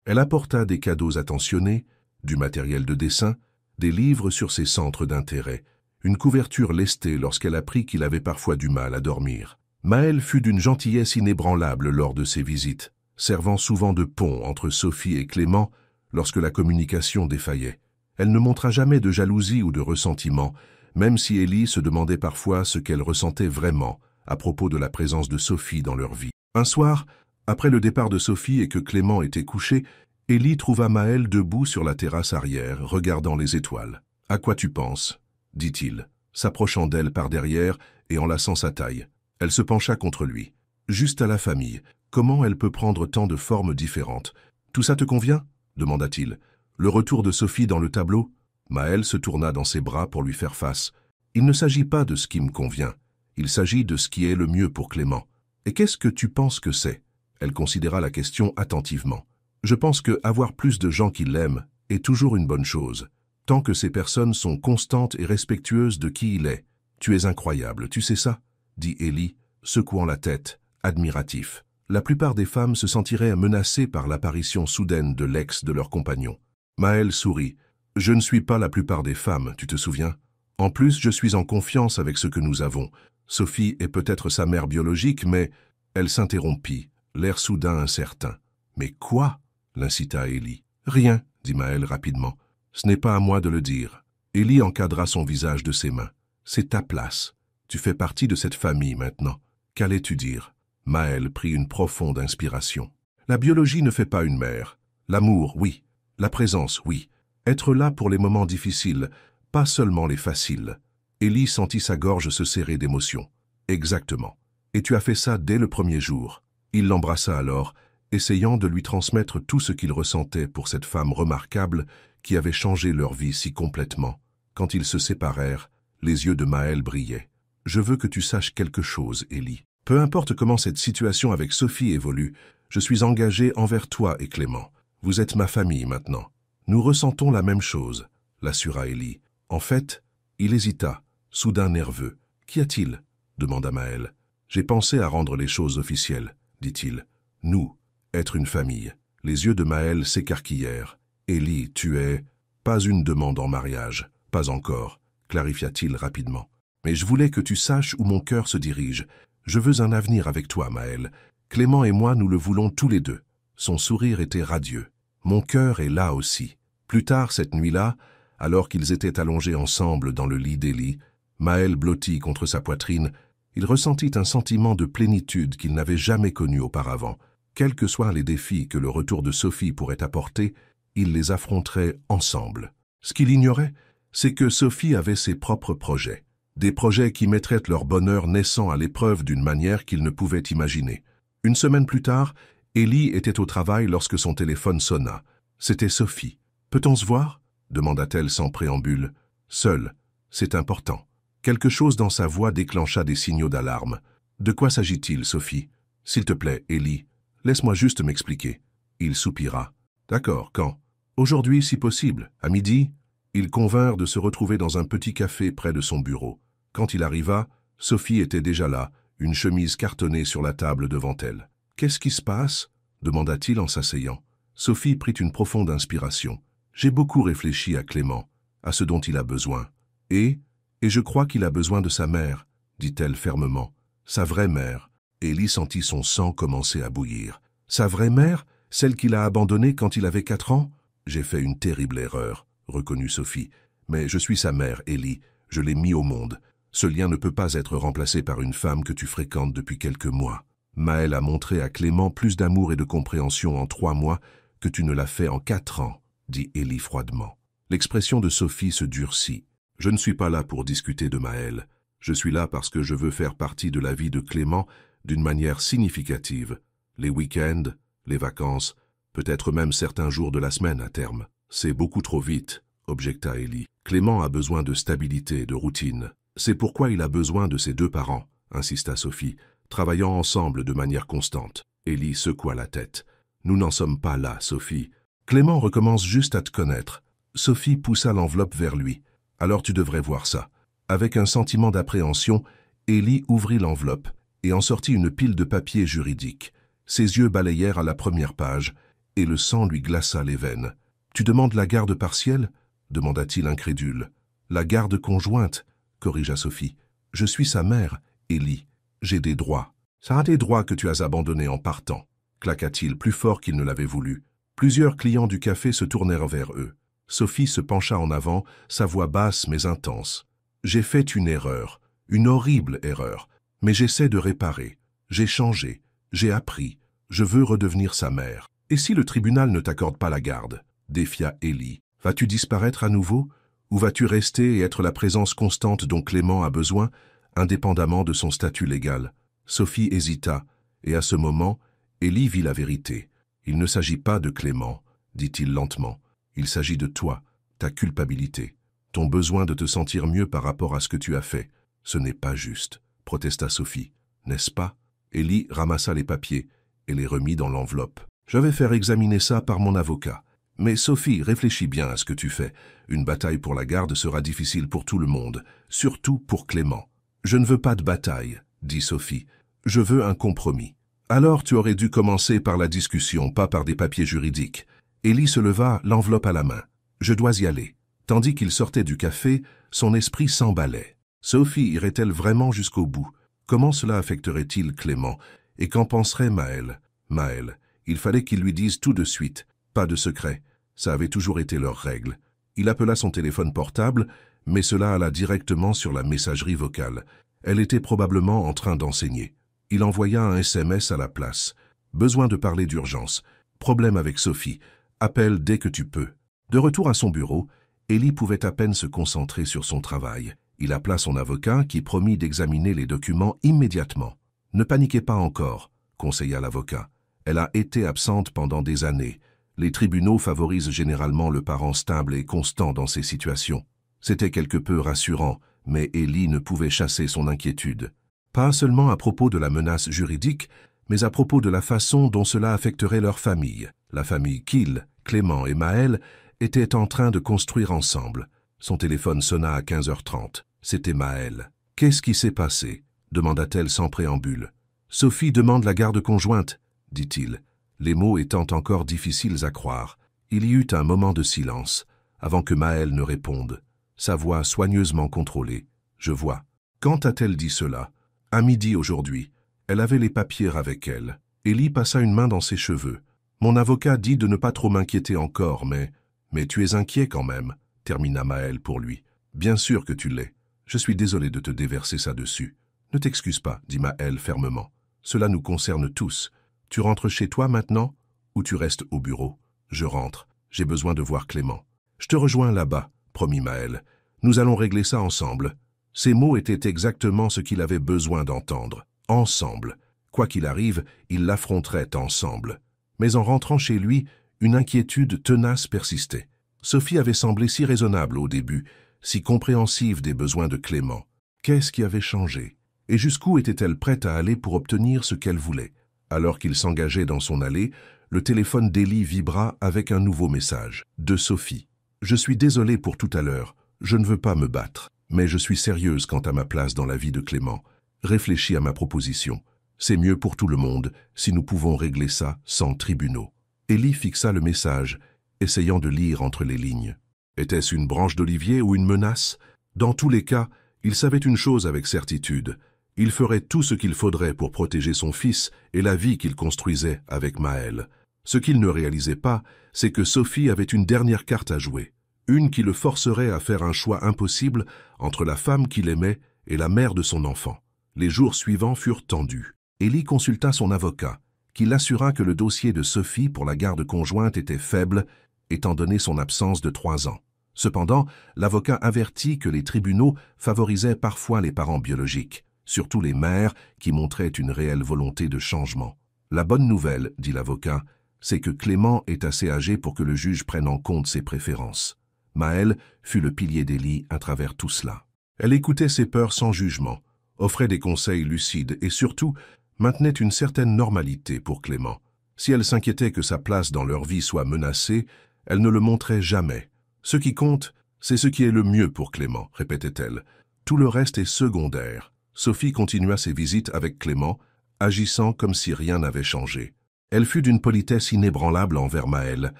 Elle apporta des cadeaux attentionnés, du matériel de dessin, des livres sur ses centres d'intérêt, une couverture lestée lorsqu'elle apprit qu'il avait parfois du mal à dormir. Maëlle fut d'une gentillesse inébranlable lors de ses visites, servant souvent de pont entre Sophie et Clément lorsque la communication défaillait. Elle ne montra jamais de jalousie ou de ressentiment, même si Élie se demandait parfois ce qu'elle ressentait vraiment à propos de la présence de Sophie dans leur vie. Un soir, après le départ de Sophie et que Clément était couché, Élie trouva Maëlle debout sur la terrasse arrière, regardant les étoiles. « À quoi tu penses ?» dit-il, s'approchant d'elle par derrière et enlaçant sa taille. Elle se pencha contre lui. « Juste à la famille. Comment elle peut prendre tant de formes différentes? Tout ça te convient ?» demanda-t-il. Le retour de Sophie dans le tableau? Maëlle se tourna dans ses bras pour lui faire face. « Il ne s'agit pas de ce qui me convient. Il s'agit de ce qui est le mieux pour Clément. Et qu'est-ce que tu penses que c'est ?» Elle considéra la question attentivement. « Je pense que avoir plus de gens qui l'aiment est toujours une bonne chose, tant que ces personnes sont constantes et respectueuses de qui il est. Tu es incroyable, tu sais ça ?» dit Élie, secouant la tête, admiratif. La plupart des femmes se sentiraient menacées par l'apparition soudaine de l'ex de leur compagnon. Maëlle sourit. « Je ne suis pas la plupart des femmes, tu te souviens? En plus, je suis en confiance avec ce que nous avons. Sophie est peut-être sa mère biologique, mais... » Elle s'interrompit, l'air soudain incertain. « Mais quoi ?» l'incita Élie. « Rien, » dit Maëlle rapidement. « Ce n'est pas à moi de le dire. » Élie encadra son visage de ses mains. « C'est ta place. Tu fais partie de cette famille maintenant. Qu'allais-tu dire ?» Maëlle prit une profonde inspiration. « La biologie ne fait pas une mère. L'amour, oui. La présence, oui. Être là pour les moments difficiles, pas seulement les faciles. » Élie sentit sa gorge se serrer d'émotion. « Exactement. Et tu as fait ça dès le premier jour. » Il l'embrassa alors, essayant de lui transmettre tout ce qu'il ressentait pour cette femme remarquable qui avait changé leur vie si complètement. Quand ils se séparèrent, les yeux de Maëlle brillaient. « Je veux que tu saches quelque chose, Élie. Peu importe comment cette situation avec Sophie évolue, je suis engagé envers toi et Clément. Vous êtes ma famille maintenant. Nous ressentons la même chose, » l'assura Élie. En fait, il hésita, soudain nerveux. « Qu'y a-t-il » demanda Maëlle. « J'ai pensé à rendre les choses officielles, » dit-il. « Nous, être une famille. » Les yeux de Maëlle s'écarquillèrent. « Élie, tu es... » « Pas une demande en mariage, pas encore, » clarifia-t-il rapidement. « Mais je voulais que tu saches où mon cœur se dirige. Je veux un avenir avec toi, Maëlle. Clément et moi, nous le voulons tous les deux. » Son sourire était radieux. « Mon cœur est là aussi. » Plus tard cette nuit-là, alors qu'ils étaient allongés ensemble dans le lit d'Élie, Maëlle blottit contre sa poitrine, il ressentit un sentiment de plénitude qu'il n'avait jamais connu auparavant. Quels que soient les défis que le retour de Sophie pourrait apporter, ils les affronteraient ensemble. Ce qu'il ignorait, c'est que Sophie avait ses propres projets. Des projets qui mettraient leur bonheur naissant à l'épreuve d'une manière qu'ils ne pouvaient imaginer. Une semaine plus tard, Élie était au travail lorsque son téléphone sonna. C'était Sophie. « Peut-on se voir ?» demanda-t-elle sans préambule. « Seule. C'est important. » Quelque chose dans sa voix déclencha des signaux d'alarme. « De quoi s'agit-il, Sophie ? S'il te plaît, Élie, laisse-moi juste m'expliquer. » Il soupira. « D'accord, quand ? Aujourd'hui, si possible, à midi ?» Ils convinrent de se retrouver dans un petit café près de son bureau. Quand il arriva, Sophie était déjà là, une chemise cartonnée sur la table devant elle. « Qu'est-ce qui se passe ?» demanda-t-il en s'asseyant. Sophie prit une profonde inspiration. « J'ai beaucoup réfléchi à Clément, à ce dont il a besoin. Et je crois qu'il a besoin de sa mère, » dit-elle fermement. « Sa vraie mère. » Élie sentit son sang commencer à bouillir. « Sa vraie mère? Celle qu'il a abandonnée quand il avait 4 ans ? J'ai fait une terrible erreur, » reconnut Sophie. « Mais je suis sa mère, Élie. Je l'ai mis au monde. Ce lien ne peut pas être remplacé par une femme que tu fréquentes depuis quelques mois. Maëlle a montré à Clément plus d'amour et de compréhension en 3 mois que tu ne l'as fait en 4 ans, » dit Élie froidement. L'expression de Sophie se durcit. « Je ne suis pas là pour discuter de Maëlle. Je suis là parce que je veux faire partie de la vie de Clément d'une manière significative. Les week-ends, les vacances, peut-être même certains jours de la semaine à terme. C'est beaucoup trop vite, objecta Ellie. Clément a besoin de stabilité, de routine. C'est pourquoi il a besoin de ses 2 parents, insista Sophie, travaillant ensemble de manière constante. Ellie secoua la tête. Nous n'en sommes pas là, Sophie. Clément recommence juste à te connaître. Sophie poussa l'enveloppe vers lui. Alors tu devrais voir ça. Avec un sentiment d'appréhension, Ellie ouvrit l'enveloppe et en sortit une pile de papiers juridiques. Ses yeux balayèrent à la première page et le sang lui glaça les veines. « Tu demandes la garde partielle » demanda-t-il incrédule. « La garde conjointe » corrigea Sophie. « Je suis sa mère, Ellie. J'ai des droits. »« Ça a des droits que tu as abandonnés en partant » claqua-t-il plus fort qu'il ne l'avait voulu. Plusieurs clients du café se tournèrent vers eux. Sophie se pencha en avant, sa voix basse mais intense. « J'ai fait une erreur, une horrible erreur, mais j'essaie de réparer. J'ai changé, j'ai appris. Je veux redevenir sa mère. Et si le tribunal ne t'accorde pas la garde ?» défia Ellie. « Vas-tu disparaître à nouveau? Ou vas-tu rester et être la présence constante dont Clément a besoin, indépendamment de son statut légal ?» Sophie hésita, et à ce moment, Ellie vit la vérité. « Il ne s'agit pas de Clément, » dit-il lentement. « Il s'agit de toi, ta culpabilité, ton besoin de te sentir mieux par rapport à ce que tu as fait. Ce n'est pas juste, » protesta Sophie. « N'est-ce pas ?» Ellie ramassa les papiers et les remit dans l'enveloppe. « Je vais faire examiner ça par mon avocat. Mais Sophie, réfléchis bien à ce que tu fais. Une bataille pour la garde sera difficile pour tout le monde, surtout pour Clément. »« Je ne veux pas de bataille, » dit Sophie. « Je veux un compromis. » « Alors tu aurais dû commencer par la discussion, pas par des papiers juridiques. » Ellie se leva, l'enveloppe à la main. « Je dois y aller. » Tandis qu'il sortait du café, son esprit s'emballait. Sophie irait-elle vraiment jusqu'au bout? Comment cela affecterait-il Clément? Et qu'en penserait Maëlle? Maëlle, il fallait qu'il lui dise tout de suite. Pas de secret. Ça avait toujours été leur règle. Il appela son téléphone portable, mais cela alla directement sur la messagerie vocale. Elle était probablement en train d'enseigner. Il envoya un SMS à la place. Besoin de parler d'urgence. Problème avec Sophie. Appelle dès que tu peux. De retour à son bureau, Ellie pouvait à peine se concentrer sur son travail. Il appela son avocat qui promit d'examiner les documents immédiatement. « Ne paniquez pas encore », conseilla l'avocat. « Elle a été absente pendant des années. Les tribunaux favorisent généralement le parent stable et constant dans ces situations. » C'était quelque peu rassurant, mais Ellie ne pouvait chasser son inquiétude. Pas seulement à propos de la menace juridique, mais à propos de la façon dont cela affecterait leur famille. La famille qu'il, Clément et Maëlle étaient en train de construire ensemble. Son téléphone sonna à 15h30. C'était Maëlle. « Qu'est-ce qui s'est passé ?» demanda-t-elle sans préambule. « Sophie demande la garde conjointe, » dit-il, les mots étant encore difficiles à croire. Il y eut un moment de silence, avant que Maëlle ne réponde. Sa voix soigneusement contrôlée. « Je vois. Quand a-t-elle dit cela ?»« À midi aujourd'hui. Elle avait les papiers avec elle. » Ellie passa une main dans ses cheveux. « Mon avocat dit de ne pas trop m'inquiéter encore, mais... »« Mais tu es inquiet quand même, » termina Maëlle pour lui. « Bien sûr que tu l'es. Je suis désolé de te déverser ça dessus. »« Ne t'excuse pas, » dit Maëlle fermement. « Cela nous concerne tous. Tu rentres chez toi maintenant ou tu restes au bureau ?»« Je rentre. J'ai besoin de voir Clément. »« Je te rejoins là-bas, » promit Maëlle. « Nous allons régler ça ensemble. » Ces mots étaient exactement ce qu'il avait besoin d'entendre. Ensemble. Quoi qu'il arrive, ils l'affronteraient ensemble. Mais en rentrant chez lui, une inquiétude tenace persistait. Sophie avait semblé si raisonnable au début, si compréhensive des besoins de Clément. Qu'est-ce qui avait changé? Et jusqu'où était-elle prête à aller pour obtenir ce qu'elle voulait? Alors qu'il s'engageait dans son allée, le téléphone d'Ellie vibra avec un nouveau message. De Sophie. « Je suis désolée pour tout à l'heure. Je ne veux pas me battre. Mais je suis sérieuse quant à ma place dans la vie de Clément. Réfléchis à ma proposition. C'est mieux pour tout le monde si nous pouvons régler ça sans tribunaux. » Ellie fixa le message, essayant de lire entre les lignes. Était-ce une branche d'olivier ou une menace? Dans tous les cas, il savait une chose avec certitude. Il ferait tout ce qu'il faudrait pour protéger son fils et la vie qu'il construisait avec Maëlle. Ce qu'il ne réalisait pas, c'est que Sophie avait une dernière carte à jouer. Une qui le forcerait à faire un choix impossible entre la femme qu'il aimait et la mère de son enfant. Les jours suivants furent tendus. Ellie consulta son avocat, qui l'assura que le dossier de Sophie pour la garde conjointe était faible, étant donné son absence de 3 ans. Cependant, l'avocat avertit que les tribunaux favorisaient parfois les parents biologiques, surtout les mères qui montraient une réelle volonté de changement. La bonne nouvelle, dit l'avocat, c'est que Clément est assez âgé pour que le juge prenne en compte ses préférences. Maëlle fut le pilier d'Élie à travers tout cela. Elle écoutait ses peurs sans jugement, offrait des conseils lucides et surtout maintenait une certaine normalité pour Clément. Si elle s'inquiétait que sa place dans leur vie soit menacée, elle ne le montrait jamais. Ce qui compte, c'est ce qui est le mieux pour Clément, répétait-elle. Tout le reste est secondaire. Sophie continua ses visites avec Clément, agissant comme si rien n'avait changé. Elle fut d'une politesse inébranlable envers Maëlle,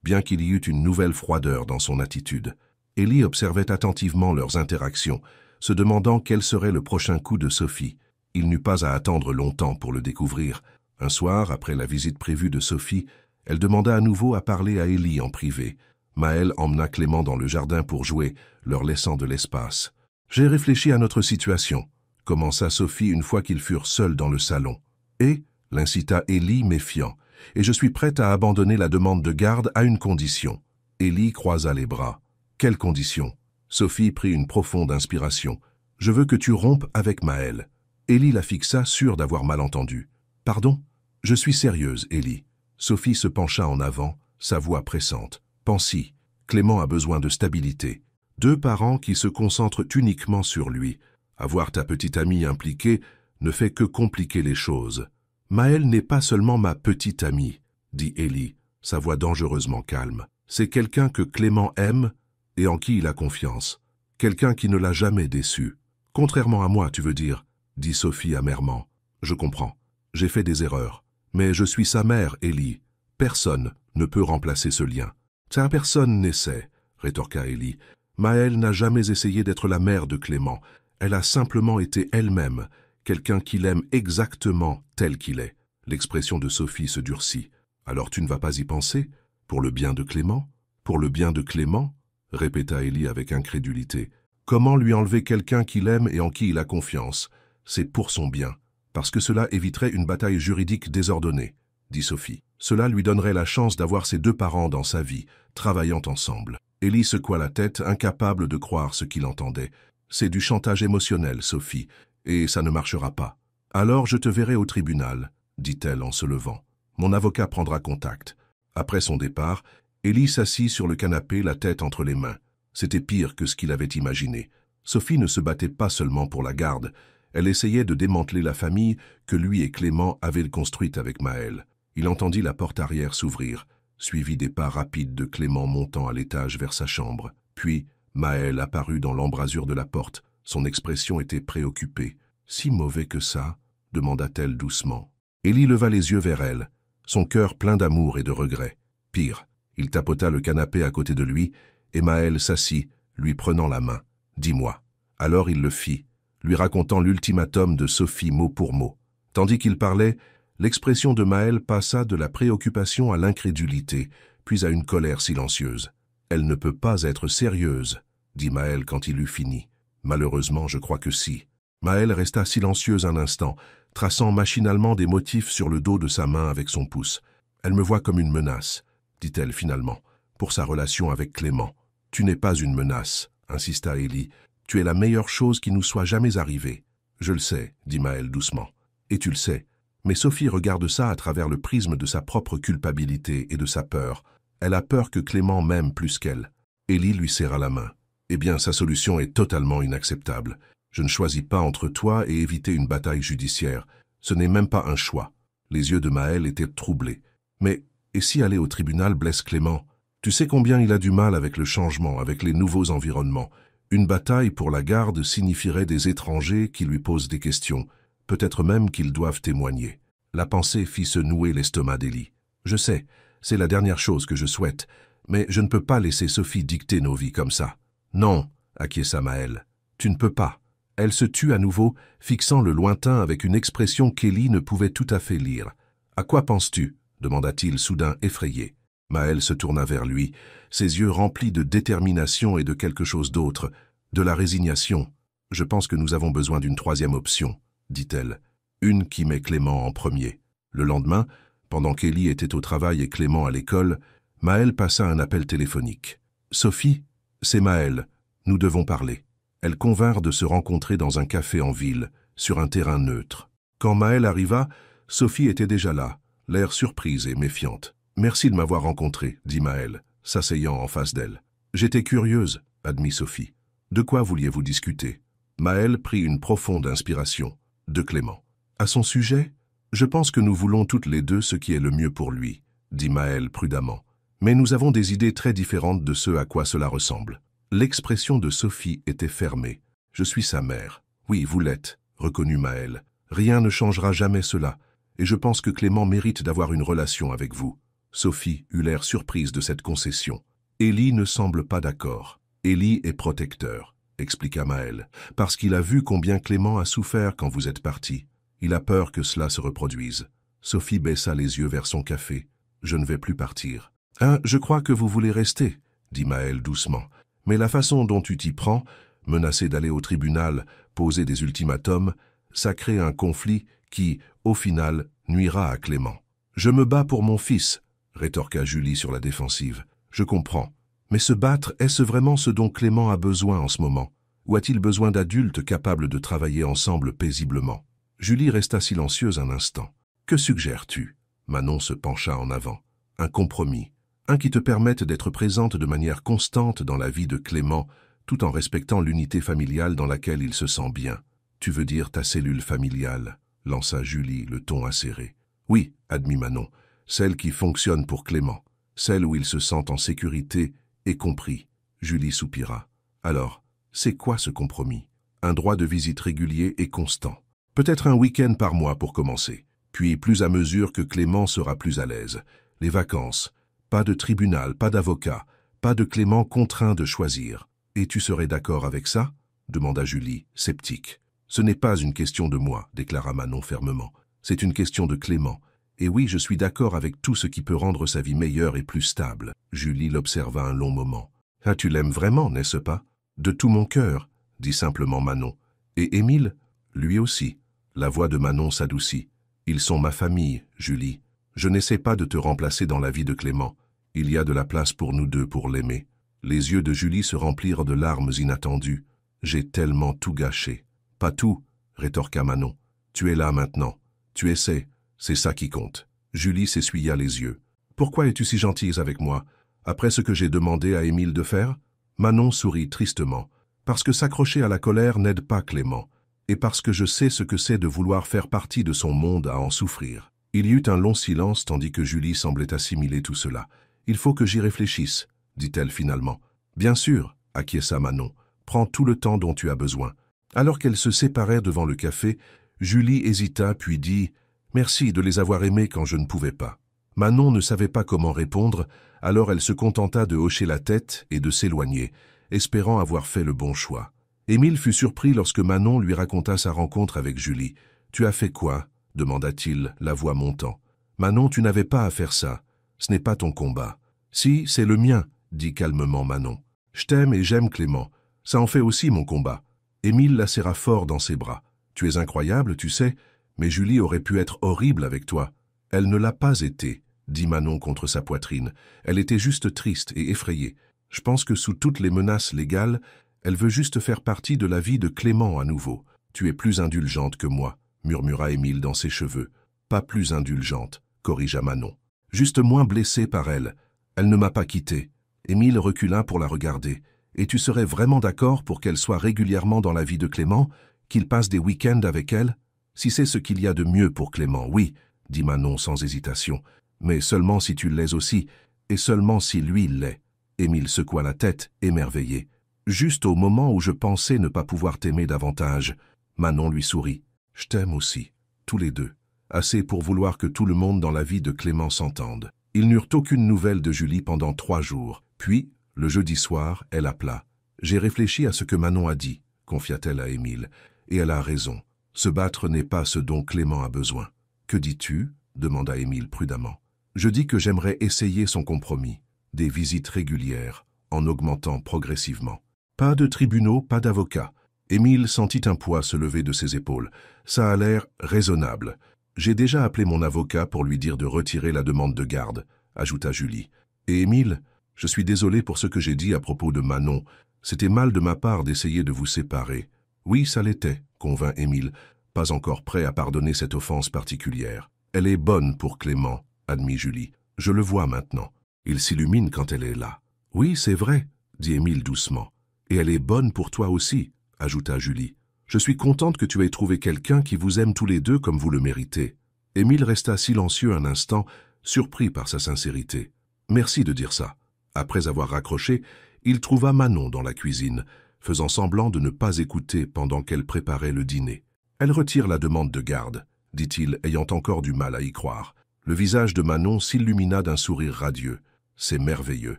bien qu'il y eût une nouvelle froideur dans son attitude. Élie observait attentivement leurs interactions, se demandant quel serait le prochain coup de Sophie. Il n'eut pas à attendre longtemps pour le découvrir. Un soir, après la visite prévue de Sophie, elle demanda à nouveau à parler à Élie en privé. Maëlle emmena Clément dans le jardin pour jouer, leur laissant de l'espace. « J'ai réfléchi à notre situation », commença Sophie une fois qu'ils furent seuls dans le salon. « Et » l'incita Élie méfiant. « Et je suis prête à abandonner la demande de garde à une condition. » Élie croisa les bras. « Quelle condition ?» Sophie prit une profonde inspiration. « Je veux que tu rompes avec Maëlle. » Élie la fixa, sûre d'avoir mal entendu. « Pardon ? Je suis sérieuse, Élie. » Sophie se pencha en avant, sa voix pressante. « Pense-y, Clément a besoin de stabilité. Deux parents qui se concentrent uniquement sur lui. Avoir ta petite amie impliquée ne fait que compliquer les choses. » « Maëlle n'est pas seulement ma petite amie, » dit Élie, sa voix dangereusement calme. « C'est quelqu'un que Clément aime et en qui il a confiance. Quelqu'un qui ne l'a jamais déçu. Contrairement à moi, tu veux dire, » dit Sophie amèrement. « Je comprends. J'ai fait des erreurs. Mais je suis sa mère, Élie. Personne ne peut remplacer ce lien. »« Ça, personne n'essaie, » rétorqua Élie. « Maëlle n'a jamais essayé d'être la mère de Clément. Elle a simplement été elle-même, quelqu'un qui l'aime exactement tel qu'il est. » L'expression de Sophie se durcit. « Alors tu ne vas pas y penser? Pour le bien de Clément? Pour le bien de Clément ?» répéta Élie avec incrédulité. « Comment lui enlever quelqu'un qu'il aime et en qui il a confiance? C'est pour son bien. Parce que cela éviterait une bataille juridique désordonnée, » dit Sophie. « Cela lui donnerait la chance d'avoir ses deux parents dans sa vie, travaillant ensemble. » Élie secoua la tête, incapable de croire ce qu'il entendait. « C'est du chantage émotionnel, Sophie, et ça ne marchera pas. »« Alors je te verrai au tribunal, » dit-elle en se levant. « Mon avocat prendra contact. » Après son départ, Élie s'assit sur le canapé, la tête entre les mains. C'était pire que ce qu'il avait imaginé. Sophie ne se battait pas seulement pour la garde. Elle essayait de démanteler la famille que lui et Clément avaient construite avec Maëlle. Il entendit la porte arrière s'ouvrir, suivi des pas rapides de Clément montant à l'étage vers sa chambre. Puis, Maëlle apparut dans l'embrasure de la porte. Son expression était préoccupée. « Si mauvais que ça ?» demanda-t-elle doucement. Élie leva les yeux vers elle, son cœur plein d'amour et de regret. Pire, il tapota le canapé à côté de lui, et Maëlle s'assit, lui prenant la main. « Dis-moi. » Alors il le fit, lui racontant l'ultimatum de Sophie mot pour mot. Tandis qu'il parlait, l'expression de Maëlle passa de la préoccupation à l'incrédulité, puis à une colère silencieuse. « Elle ne peut pas être sérieuse, » dit Maëlle quand il eut fini. « Malheureusement, je crois que si. » Maëlle resta silencieuse un instant, traçant machinalement des motifs sur le dos de sa main avec son pouce. « Elle me voit comme une menace, » dit-elle finalement, pour sa relation avec Clément. « Tu n'es pas une menace, » insista Élie. « Tu es la meilleure chose qui nous soit jamais arrivée. »« Je le sais, » dit Maëlle doucement. « Et tu le sais. » Mais Sophie regarde ça à travers le prisme de sa propre culpabilité et de sa peur. Elle a peur que Clément m'aime plus qu'elle. Élie lui serra la main. « Eh bien, sa solution est totalement inacceptable. Je ne choisis pas entre toi et éviter une bataille judiciaire. Ce n'est même pas un choix. » Les yeux de Maëlle étaient troublés. « Mais, et si aller au tribunal blesse Clément? Tu sais combien il a du mal avec le changement, avec les nouveaux environnements. Une bataille pour la garde signifierait des étrangers qui lui posent des questions, peut-être même qu'ils doivent témoigner. » La pensée fit se nouer l'estomac d'Élie. « Je sais, c'est la dernière chose que je souhaite, mais je ne peux pas laisser Sophie dicter nos vies comme ça. »« Non, » acquiesça Maëlle, « tu ne peux pas. » Elle se tut à nouveau, fixant le lointain avec une expression qu'Élie ne pouvait tout à fait lire. « À quoi penses-tu » demanda-t-il soudain effrayé. Maëlle se tourna vers lui, ses yeux remplis de détermination et de quelque chose d'autre, de la résignation. « Je pense que nous avons besoin d'une troisième option, » dit-elle, « une qui met Clément en premier. » Le lendemain, pendant qu'Élie était au travail et Clément à l'école, Maëlle passa un appel téléphonique. « Sophie » C'est Maëlle. Nous devons parler. Elles convinrent de se rencontrer dans un café en ville, sur un terrain neutre. Quand Maëlle arriva, Sophie était déjà là, l'air surprise et méfiante. « Merci de m'avoir rencontré, » dit Maëlle, s'asseyant en face d'elle. « J'étais curieuse, » admit Sophie. « De quoi vouliez-vous discuter ?» Maëlle prit une profonde inspiration. De Clément. « À son sujet, je pense que nous voulons toutes les deux ce qui est le mieux pour lui, » dit Maëlle prudemment. « Mais nous avons des idées très différentes de ce à quoi cela ressemble. » L'expression de Sophie était fermée. « Je suis sa mère. »« Oui, vous l'êtes, » reconnut Maëlle. « Rien ne changera jamais cela, et je pense que Clément mérite d'avoir une relation avec vous. » Sophie eut l'air surprise de cette concession. « Élie ne semble pas d'accord. Élie est protecteur, » expliqua Maëlle, « parce qu'il a vu combien Clément a souffert quand vous êtes partis. Il a peur que cela se reproduise. » Sophie baissa les yeux vers son café. « Je ne vais plus partir. »« Hein, je crois que vous voulez rester, » dit Maëlle doucement. « Mais la façon dont tu t'y prends, menacer d'aller au tribunal, poser des ultimatums, ça crée un conflit qui, au final, nuira à Clément. »« Je me bats pour mon fils, » rétorqua Julie sur la défensive. « Je comprends. Mais se battre, est-ce vraiment ce dont Clément a besoin en ce moment? Ou a-t-il besoin d'adultes capables de travailler ensemble paisiblement ?» Julie resta silencieuse un instant. « Que suggères-tu » Manon se pencha en avant. « Un compromis. Un qui te permette d'être présente de manière constante dans la vie de Clément, tout en respectant l'unité familiale dans laquelle il se sent bien. Tu veux dire ta cellule familiale » lança Julie, le ton acéré. « Oui, » admit Manon, « celle qui fonctionne pour Clément, celle où il se sent en sécurité et compris. » Julie soupira. « Alors, c'est quoi ce compromis? Un droit de visite régulier et constant. Peut-être un week-end par mois pour commencer. Puis, plus à mesure que Clément sera plus à l'aise. Les vacances. Pas de tribunal, pas d'avocat, pas de Clément contraint de choisir. Et tu serais d'accord avec ça ?» demanda Julie, sceptique. « Ce n'est pas une question de moi, » déclara Manon fermement. « C'est une question de Clément. Et oui, je suis d'accord avec tout ce qui peut rendre sa vie meilleure et plus stable. » Julie l'observa un long moment. « Ah, tu l'aimes vraiment, n'est-ce pas ?»« De tout mon cœur, » dit simplement Manon. « Et Émile ?»« Lui aussi. » La voix de Manon s'adoucit. « Ils sont ma famille, Julie. Je n'essaie pas de te remplacer dans la vie de Clément. Il y a de la place pour nous deux pour l'aimer. » Les yeux de Julie se remplirent de larmes inattendues. « J'ai tellement tout gâché. »« Pas tout, » rétorqua Manon. « Tu es là maintenant. Tu essaies. C'est ça qui compte. » Julie s'essuya les yeux. « Pourquoi es-tu si gentille avec moi, après ce que j'ai demandé à Émile de faire ?» Manon sourit tristement. « Parce que s'accrocher à la colère n'aide pas Clément, et parce que je sais ce que c'est de vouloir faire partie de son monde à en souffrir. » Il y eut un long silence tandis que Julie semblait assimiler tout cela. « Il faut que j'y réfléchisse, » dit-elle finalement. « Bien sûr, » acquiesça Manon. « Prends tout le temps dont tu as besoin. » Alors qu'elles se séparèrent devant le café, Julie hésita puis dit « Merci de les avoir aimés quand je ne pouvais pas. » Manon ne savait pas comment répondre, alors elle se contenta de hocher la tête et de s'éloigner, espérant avoir fait le bon choix. Émile fut surpris lorsque Manon lui raconta sa rencontre avec Julie. « Tu as fait quoi ?» demanda-t-il, la voix montant. « Manon, tu n'avais pas à faire ça. Ce n'est pas ton combat. »« Si, c'est le mien, » dit calmement Manon. « Je t'aime et j'aime Clément. Ça en fait aussi mon combat. » Émile la serra fort dans ses bras. « Tu es incroyable, tu sais, mais Julie aurait pu être horrible avec toi. » « Elle ne l'a pas été, » dit Manon contre sa poitrine. « Elle était juste triste et effrayée. Je pense que sous toutes les menaces légales, elle veut juste faire partie de la vie de Clément à nouveau. Tu es plus indulgente que moi, » murmura Émile dans ses cheveux. « Pas plus indulgente, » corrigea Manon. « Juste moins blessée par elle. Elle ne m'a pas quitté. » Émile recula pour la regarder. « Et tu serais vraiment d'accord pour qu'elle soit régulièrement dans la vie de Clément, qu'il passe des week-ends avec elle? Si c'est ce qu'il y a de mieux pour Clément, oui, » dit Manon sans hésitation. « Mais seulement si tu l'es aussi, et seulement si lui l'est. » Émile secoua la tête, émerveillé. « Juste au moment où je pensais ne pas pouvoir t'aimer davantage. » Manon lui sourit. « Je t'aime aussi, tous les deux. Assez pour vouloir que tout le monde dans la vie de Clément s'entende. » Ils n'eurent aucune nouvelle de Julie pendant 3 jours. Puis, le jeudi soir, elle appela. « J'ai réfléchi à ce que Manon a dit, » confia-t-elle à Émile. « Et elle a raison. Se battre n'est pas ce dont Clément a besoin. » « Que dis-tu » demanda Émile prudemment. « Je dis que j'aimerais essayer son compromis, des visites régulières, en augmentant progressivement. Pas de tribunaux, pas d'avocats. » Émile sentit un poids se lever de ses épaules. « Ça a l'air raisonnable. J'ai déjà appelé mon avocat pour lui dire de retirer la demande de garde, » ajouta Julie. « Et Émile, Je suis désolé pour ce que j'ai dit à propos de Manon. C'était mal de ma part d'essayer de vous séparer. Oui, ça l'était, convint Émile, pas encore prêt à pardonner cette offense particulière. Elle est bonne pour Clément, admit Julie. Je le vois maintenant. Il s'illumine quand elle est là. Oui, c'est vrai, dit Émile doucement. Et elle est bonne pour toi aussi, ajouta Julie. Je suis contente que tu aies trouvé quelqu'un qui vous aime tous les deux comme vous le méritez. Émile resta silencieux un instant, surpris par sa sincérité. Merci de dire ça. Après avoir raccroché, il trouva Manon dans la cuisine, faisant semblant de ne pas écouter pendant qu'elle préparait le dîner. Elle retire la demande de garde, dit-il, ayant encore du mal à y croire. Le visage de Manon s'illumina d'un sourire radieux. C'est merveilleux.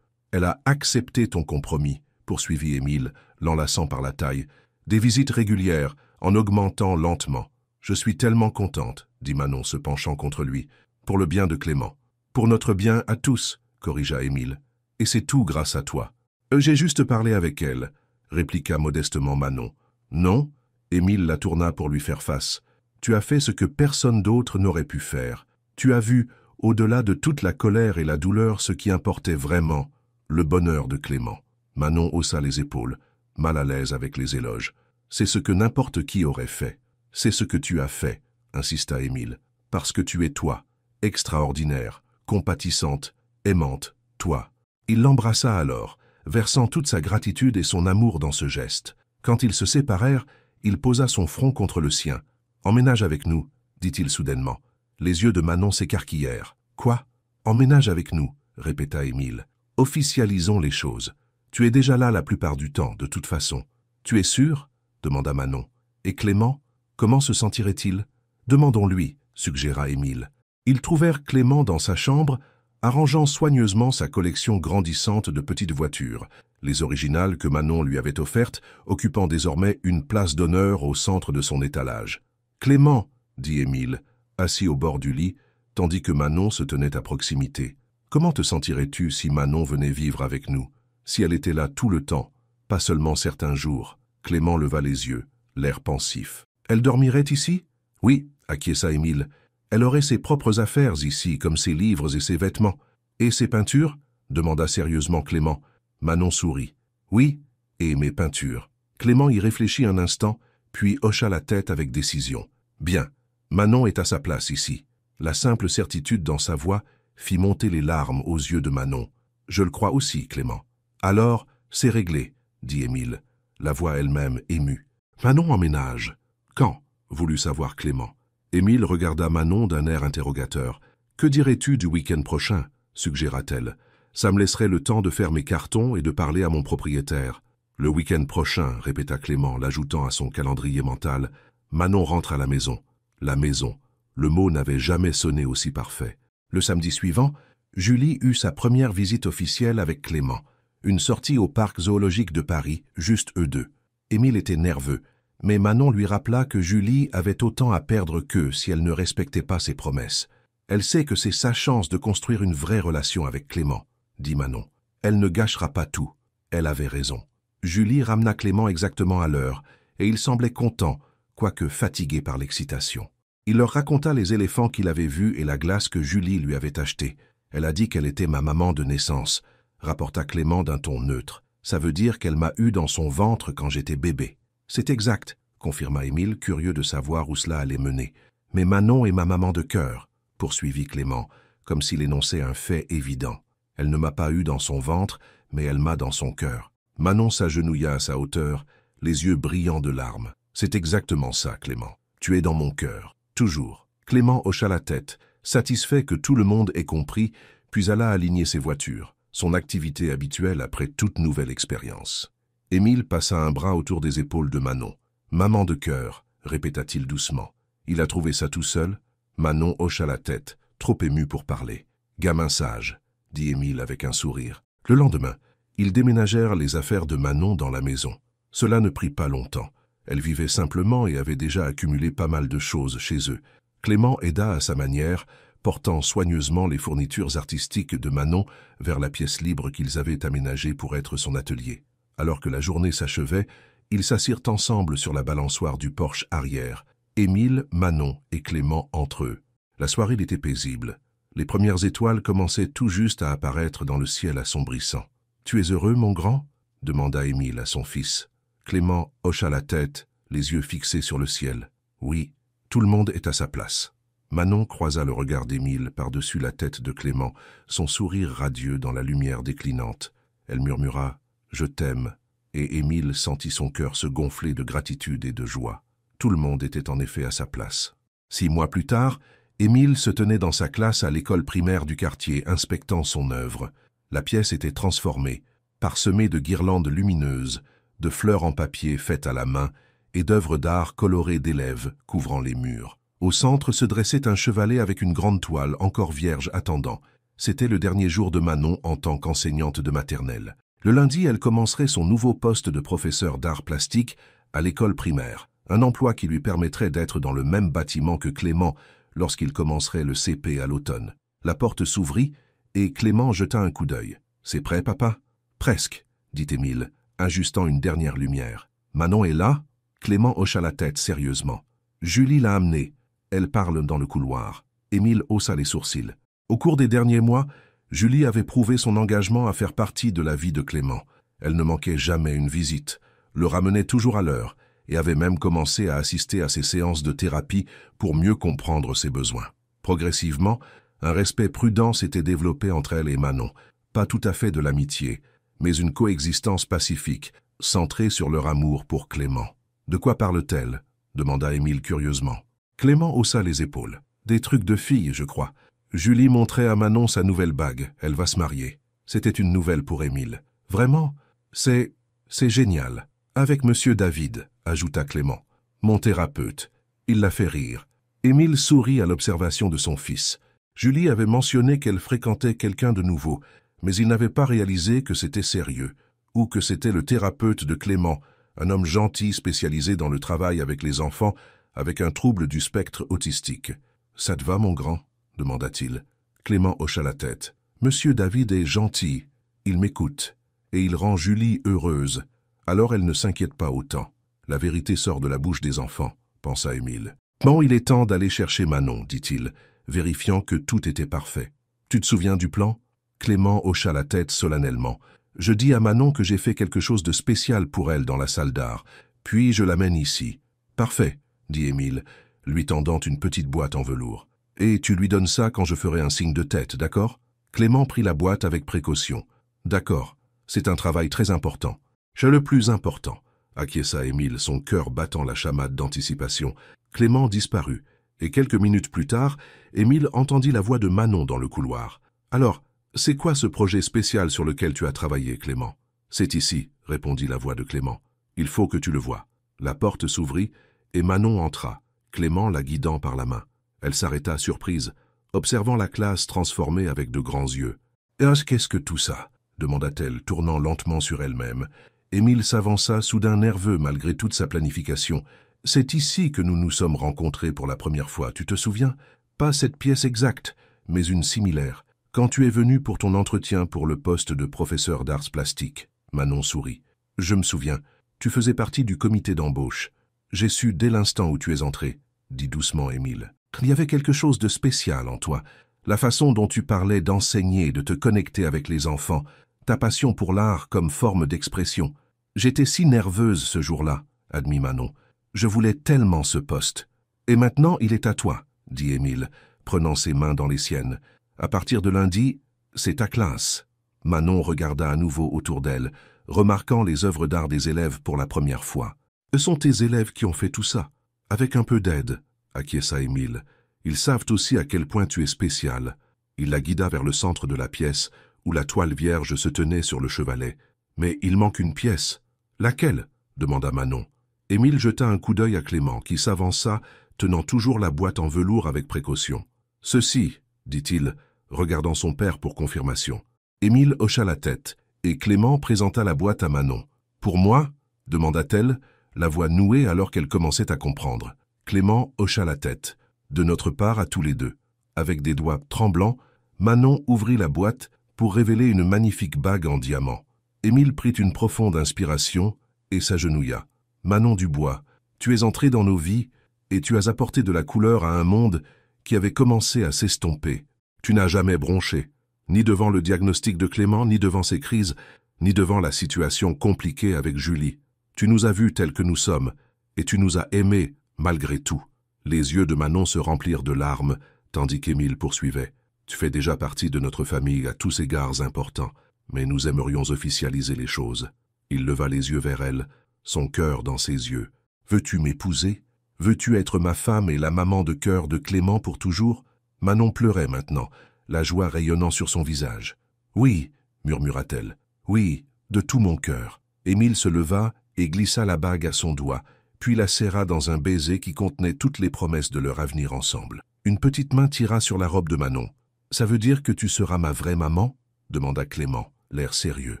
Elle a accepté ton compromis, poursuivit Émile, l'enlaçant par la taille. Des visites régulières, en augmentant lentement. Je suis tellement contente, dit Manon se penchant contre lui, pour le bien de Clément. Pour notre bien à tous, corrigea Émile. Et c'est tout grâce à toi. J'ai juste parlé avec elle, répliqua modestement Manon. Non, Émile la tourna pour lui faire face. Tu as fait ce que personne d'autre n'aurait pu faire. Tu as vu, au-delà de toute la colère et la douleur, ce qui importait vraiment, le bonheur de Clément. Manon haussa les épaules, mal à l'aise avec les éloges. C'est ce que n'importe qui aurait fait. C'est ce que tu as fait, insista Émile. Parce que tu es toi, extraordinaire, compatissante, aimante, toi. Il l'embrassa alors, versant toute sa gratitude et son amour dans ce geste. Quand ils se séparèrent, il posa son front contre le sien. « Emménage avec nous », dit-il soudainement. Les yeux de Manon s'écarquillèrent. « Quoi ? Emménage avec nous », répéta Émile. « Officialisons les choses. Tu es déjà là la plupart du temps, de toute façon. »« Tu es sûr ?» demanda Manon. « Et Clément, comment se sentirait-il ?»« Demandons-lui », suggéra Émile. Ils trouvèrent Clément dans sa chambre, arrangeant soigneusement sa collection grandissante de petites voitures, les originales que Manon lui avait offertes, occupant désormais une place d'honneur au centre de son étalage. « Clément !» dit Émile, assis au bord du lit, tandis que Manon se tenait à proximité. « Comment te sentirais-tu si Manon venait vivre avec nous, si elle était là tout le temps, pas seulement certains jours ?» Clément leva les yeux, l'air pensif. « Elle dormirait ici ?»« Oui, » acquiesça Émile. « Elle aurait ses propres affaires ici, comme ses livres et ses vêtements. »« Et ses peintures ?» demanda sérieusement Clément. Manon sourit. « Oui, et mes peintures. » Clément y réfléchit un instant, puis hocha la tête avec décision. « Bien, Manon est à sa place ici. » La simple certitude dans sa voix fit monter les larmes aux yeux de Manon. « Je le crois aussi, Clément. »« Alors, c'est réglé, » dit Émile, la voix elle-même émue. « Manon emménage. »« Quand ?» voulut savoir Clément. Émile regarda Manon d'un air interrogateur. « Que dirais-tu du week-end prochain ?» suggéra-t-elle. « Ça me laisserait le temps de faire mes cartons et de parler à mon propriétaire. »« Le week-end prochain, » répéta Clément, l'ajoutant à son calendrier mental. Manon rentre à la maison. La maison. Le mot n'avait jamais sonné aussi parfait. Le samedi suivant, Julie eut sa première visite officielle avec Clément. Une sortie au parc zoologique de Paris, juste eux deux. Émile était nerveux, mais Manon lui rappela que Julie avait autant à perdre qu'eux si elle ne respectait pas ses promesses. Elle sait que c'est sa chance de construire une vraie relation avec Clément, dit Manon. Elle ne gâchera pas tout. Elle avait raison. Julie ramena Clément exactement à l'heure, et il semblait content, quoique fatigué par l'excitation. Il leur raconta les éléphants qu'il avait vus et la glace que Julie lui avait achetée. Elle a dit qu'elle était ma maman de naissance, rapporta Clément d'un ton neutre. Ça veut dire qu'elle m'a eu dans son ventre quand j'étais bébé. C'est exact, confirma Émile, curieux de savoir où cela allait mener. Mais Manon est ma maman de cœur, poursuivit Clément, comme s'il énonçait un fait évident. Elle ne m'a pas eu dans son ventre, mais elle m'a dans son cœur. Manon s'agenouilla à sa hauteur, les yeux brillants de larmes. C'est exactement ça, Clément. Tu es dans mon cœur. Toujours. Clément hocha la tête, satisfait que tout le monde ait compris, puis alla aligner ses voitures, son activité habituelle après toute nouvelle expérience. Émile passa un bras autour des épaules de Manon. « Maman de cœur », répéta-t-il doucement. Il a trouvé ça tout seul. Manon hocha la tête, trop émue pour parler. « Gamin sage », dit Émile avec un sourire. Le lendemain, ils déménagèrent les affaires de Manon dans la maison. Cela ne prit pas longtemps. Elle vivait simplement et avait déjà accumulé pas mal de choses chez eux. Clément aida à sa manière, portant soigneusement les fournitures artistiques de Manon vers la pièce libre qu'ils avaient aménagée pour être son atelier. Alors que la journée s'achevait, ils s'assirent ensemble sur la balançoire du porche arrière, Émile, Manon et Clément entre eux. La soirée était paisible. Les premières étoiles commençaient tout juste à apparaître dans le ciel assombrissant. « Tu es heureux, mon grand ?» demanda Émile à son fils. Clément hocha la tête, les yeux fixés sur le ciel. « Oui, tout le monde est à sa place. » Manon croisa le regard d'Émile par-dessus la tête de Clément, son sourire radieux dans la lumière déclinante. Elle murmura « Je t'aime » et Émile sentit son cœur se gonfler de gratitude et de joie. Tout le monde était en effet à sa place. 6 mois plus tard, Émile se tenait dans sa classe à l'école primaire du quartier, inspectant son œuvre. La pièce était transformée, parsemée de guirlandes lumineuses, de fleurs en papier faites à la main et d'œuvres d'art colorées d'élèves couvrant les murs. Au centre se dressait un chevalet avec une grande toile, encore vierge, attendant. C'était le dernier jour de Manon en tant qu'enseignante de maternelle. Le lundi, elle commencerait son nouveau poste de professeur d'art plastique à l'école primaire, un emploi qui lui permettrait d'être dans le même bâtiment que Clément lorsqu'il commencerait le CP à l'automne. La porte s'ouvrit et Clément jeta un coup d'œil. « C'est prêt, papa ?»« Presque, » dit Émile, ajustant une dernière lumière. « Manon est là ?» Clément hocha la tête sérieusement. « Julie l'a amenée. Elle parle dans le couloir. » Émile haussa les sourcils. Au cours des derniers mois, Julie avait prouvé son engagement à faire partie de la vie de Clément. Elle ne manquait jamais une visite, le ramenait toujours à l'heure et avait même commencé à assister à ses séances de thérapie pour mieux comprendre ses besoins. Progressivement, un respect prudent s'était développé entre elle et Manon. Pas tout à fait de l'amitié, mais une coexistence pacifique, centrée sur leur amour pour Clément. « De quoi parle-t-elle » demanda Émile curieusement. Clément haussa les épaules. « Des trucs de fille, je crois. Julie montrait à Manon sa nouvelle bague. Elle va se marier. » C'était une nouvelle pour Émile. « Vraiment ? C'est génial. Avec Monsieur David, » ajouta Clément. « Mon thérapeute. » Il la fait rire. Émile sourit à l'observation de son fils. Julie avait mentionné qu'elle fréquentait quelqu'un de nouveau, mais il n'avait pas réalisé que c'était sérieux, ou que c'était le thérapeute de Clément, un homme gentil spécialisé dans le travail avec les enfants, avec un trouble du spectre autistique. « Ça te va, mon grand ?» demanda-t-il. Clément hocha la tête. « Monsieur David est gentil. Il m'écoute. Et il rend Julie heureuse. Alors elle ne s'inquiète pas autant. La vérité sort de la bouche des enfants, » pensa Émile. « Bon, il est temps d'aller chercher Manon, » dit-il, vérifiant que tout était parfait. « Tu te souviens du plan ?» Clément hocha la tête solennellement. « Je dis à Manon que j'ai fait quelque chose de spécial pour elle dans la salle d'art, puis je l'amène ici. »« Parfait, » dit Émile, lui tendant une petite boîte en velours. « Et tu lui donnes ça quand je ferai un signe de tête, d'accord ?» Clément prit la boîte avec précaution. « D'accord, c'est un travail très important. »« J'ai le plus important, » acquiesça Émile, son cœur battant la chamade d'anticipation. Clément disparut, et quelques minutes plus tard, Émile entendit la voix de Manon dans le couloir. « Alors, c'est quoi ce projet spécial sur lequel tu as travaillé, Clément ?»« C'est ici, » répondit la voix de Clément. « Il faut que tu le vois. » La porte s'ouvrit, et Manon entra, Clément la guidant par la main. Elle s'arrêta surprise, observant la classe transformée avec de grands yeux. « Qu'est-ce que tout ça ?» demanda-t-elle, tournant lentement sur elle-même. Émile s'avança, soudain nerveux malgré toute sa planification. « C'est ici que nous nous sommes rencontrés pour la première fois, tu te souviens? Pas cette pièce exacte, mais une similaire. Quand tu es venu pour ton entretien pour le poste de professeur d'arts plastiques. » Manon sourit. « Je me souviens, tu faisais partie du comité d'embauche. J'ai su dès l'instant où tu es entré, » dit doucement Émile. « Il y avait quelque chose de spécial en toi. La façon dont tu parlais d'enseigner, de te connecter avec les enfants, ta passion pour l'art comme forme d'expression. J'étais si nerveuse ce jour-là, » admit Manon. « Je voulais tellement ce poste. Et maintenant, il est à toi, » dit Émile, prenant ses mains dans les siennes. « À partir de lundi, c'est ta classe. » Manon regarda à nouveau autour d'elle, remarquant les œuvres d'art des élèves pour la première fois. « Ce sont tes élèves qui ont fait tout ça, avec un peu d'aide, » acquiesça Émile. « Ils savent aussi à quel point tu es spécial. » Il la guida vers le centre de la pièce, où la toile vierge se tenait sur le chevalet. « Mais il manque une pièce. »« Laquelle ?» demanda Manon. Émile jeta un coup d'œil à Clément, qui s'avança, tenant toujours la boîte en velours avec précaution. « Ceci, » dit-il, regardant son père pour confirmation. Émile hocha la tête, et Clément présenta la boîte à Manon. « Pour moi ?» demanda-t-elle, la voix nouée alors qu'elle commençait à comprendre. Clément hocha la tête. « De notre part à tous les deux. » Avec des doigts tremblants, Manon ouvrit la boîte pour révéler une magnifique bague en diamant. Émile prit une profonde inspiration et s'agenouilla. « Manon Dubois, tu es entrée dans nos vies et tu as apporté de la couleur à un monde qui avait commencé à s'estomper. Tu n'as jamais bronché, ni devant le diagnostic de Clément, ni devant ses crises, ni devant la situation compliquée avec Julie. Tu nous as vus tels que nous sommes, et tu nous as aimés malgré tout. Les yeux de Manon se remplirent de larmes, tandis qu'Émile poursuivait. Tu fais déjà partie de notre famille à tous égards importants, mais nous aimerions officialiser les choses. Il leva les yeux vers elle, son cœur dans ses yeux. Veux-tu m'épouser? Veux-tu être ma femme et la maman de cœur de Clément pour toujours? Manon pleurait maintenant, la joie rayonnant sur son visage. Oui, murmura-t-elle. Oui, de tout mon cœur. Émile se leva et glissa la bague à son doigt, puis la serra dans un baiser qui contenait toutes les promesses de leur avenir ensemble. Une petite main tira sur la robe de Manon. « Ça veut dire que tu seras ma vraie maman ?» demanda Clément, l'air sérieux.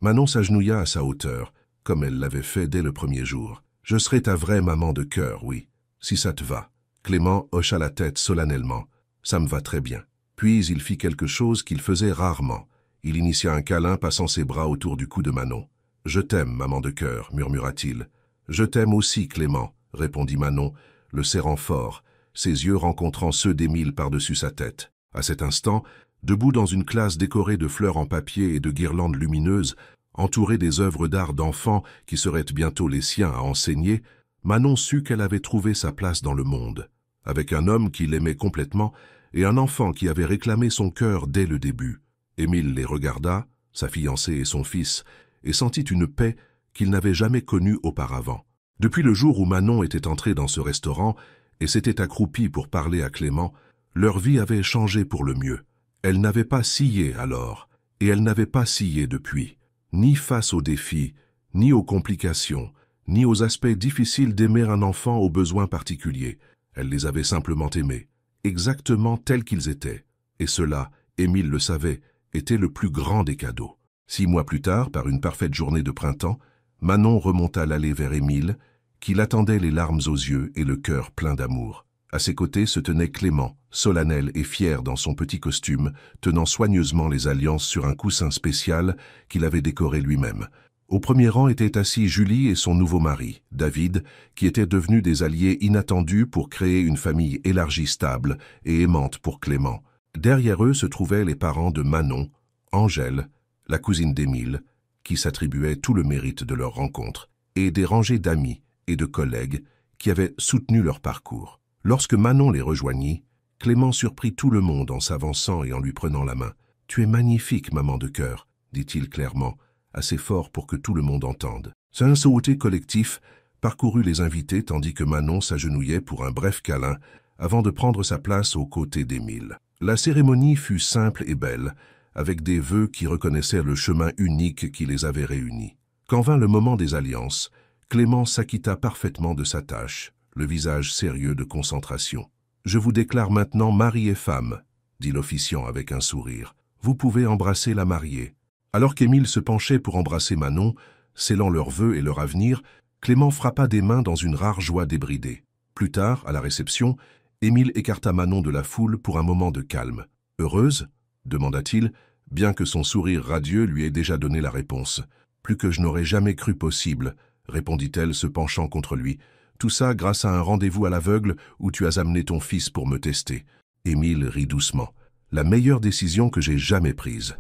Manon s'agenouilla à sa hauteur, comme elle l'avait fait dès le premier jour. « Je serai ta vraie maman de cœur, oui, si ça te va. » Clément hocha la tête solennellement. « Ça me va très bien. » Puis il fit quelque chose qu'il faisait rarement. Il initia un câlin passant ses bras autour du cou de Manon. « Je t'aime, maman de cœur, » murmura-t-il. « Je t'aime aussi, Clément, » répondit Manon, le serrant fort, ses yeux rencontrant ceux d'Émile par-dessus sa tête. À cet instant, debout dans une classe décorée de fleurs en papier et de guirlandes lumineuses, entourée des œuvres d'art d'enfants qui seraient bientôt les siens à enseigner, Manon sut qu'elle avait trouvé sa place dans le monde, avec un homme qui l'aimait complètement et un enfant qui avait réclamé son cœur dès le début. Émile les regarda, sa fiancée et son fils, et sentit une paix qu'il n'avait jamais connue auparavant. Depuis le jour où Manon était entrée dans ce restaurant et s'était accroupie pour parler à Clément, leur vie avait changé pour le mieux. Elle n'avait pas scié alors, et elle n'avait pas scié depuis, ni face aux défis, ni aux complications, ni aux aspects difficiles d'aimer un enfant aux besoins particuliers. Elle les avait simplement aimés, exactement tels qu'ils étaient. Et cela, Émile le savait, était le plus grand des cadeaux. 6 mois plus tard, par une parfaite journée de printemps, Manon remonta l'allée vers Émile, qui l'attendait les larmes aux yeux et le cœur plein d'amour. À ses côtés se tenait Clément, solennel et fier dans son petit costume, tenant soigneusement les alliances sur un coussin spécial qu'il avait décoré lui-même. Au premier rang étaient assis Julie et son nouveau mari, David, qui étaient devenus des alliés inattendus pour créer une famille élargie, stable et aimante pour Clément. Derrière eux se trouvaient les parents de Manon, Angèle, la cousine d'Émile, qui s'attribuait tout le mérite de leur rencontre, et des rangées d'amis et de collègues qui avaient soutenu leur parcours. Lorsque Manon les rejoignit, Clément surprit tout le monde en s'avançant et en lui prenant la main. « Tu es magnifique, maman de cœur, » dit-il clairement, assez fort pour que tout le monde entende. Un sauté collectif parcourut les invités tandis que Manon s'agenouillait pour un bref câlin avant de prendre sa place aux côtés d'Émile. La cérémonie fut simple et belle, avec des vœux qui reconnaissaient le chemin unique qui les avait réunis. Quand vint le moment des alliances, Clément s'acquitta parfaitement de sa tâche, le visage sérieux de concentration. « Je vous déclare maintenant mari et femme, » dit l'officiant avec un sourire. « Vous pouvez embrasser la mariée. » Alors qu'Émile se penchait pour embrasser Manon, scellant leurs vœux et leur avenir, Clément frappa des mains dans une rare joie débridée. Plus tard, à la réception, Émile écarta Manon de la foule pour un moment de calme. « Heureuse ?» demanda-t-il, bien que son sourire radieux lui ait déjà donné la réponse. « Plus que je n'aurais jamais cru possible, » répondit-elle se penchant contre lui. « Tout ça grâce à un rendez-vous à l'aveugle où tu as amené ton fils pour me tester. » Émile rit doucement. « La meilleure décision que j'ai jamais prise. »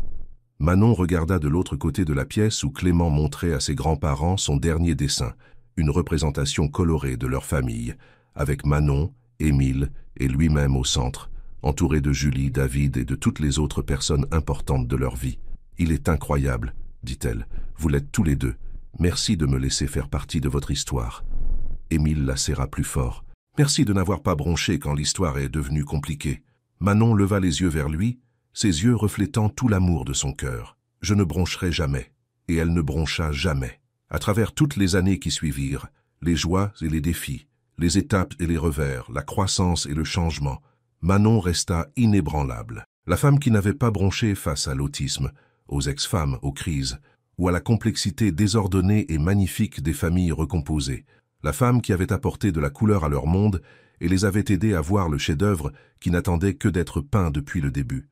Manon regarda de l'autre côté de la pièce où Clément montrait à ses grands-parents son dernier dessin, une représentation colorée de leur famille, avec Manon, Émile et lui-même au centre, entouré de Julie, David et de toutes les autres personnes importantes de leur vie. « Il est incroyable, » dit-elle. « Vous l'êtes tous les deux. Merci de me laisser faire partie de votre histoire. » Émile la serra plus fort. « Merci de n'avoir pas bronché quand l'histoire est devenue compliquée. » Manon leva les yeux vers lui, ses yeux reflétant tout l'amour de son cœur. « Je ne broncherai jamais. » Et elle ne broncha jamais. À travers toutes les années qui suivirent, les joies et les défis, les étapes et les revers, la croissance et le changement, Manon resta inébranlable. La femme qui n'avait pas bronché face à l'autisme, aux ex-femmes, aux crises, ou à la complexité désordonnée et magnifique des familles recomposées. La femme qui avait apporté de la couleur à leur monde et les avait aidés à voir le chef-d'œuvre qui n'attendait que d'être peint depuis le début.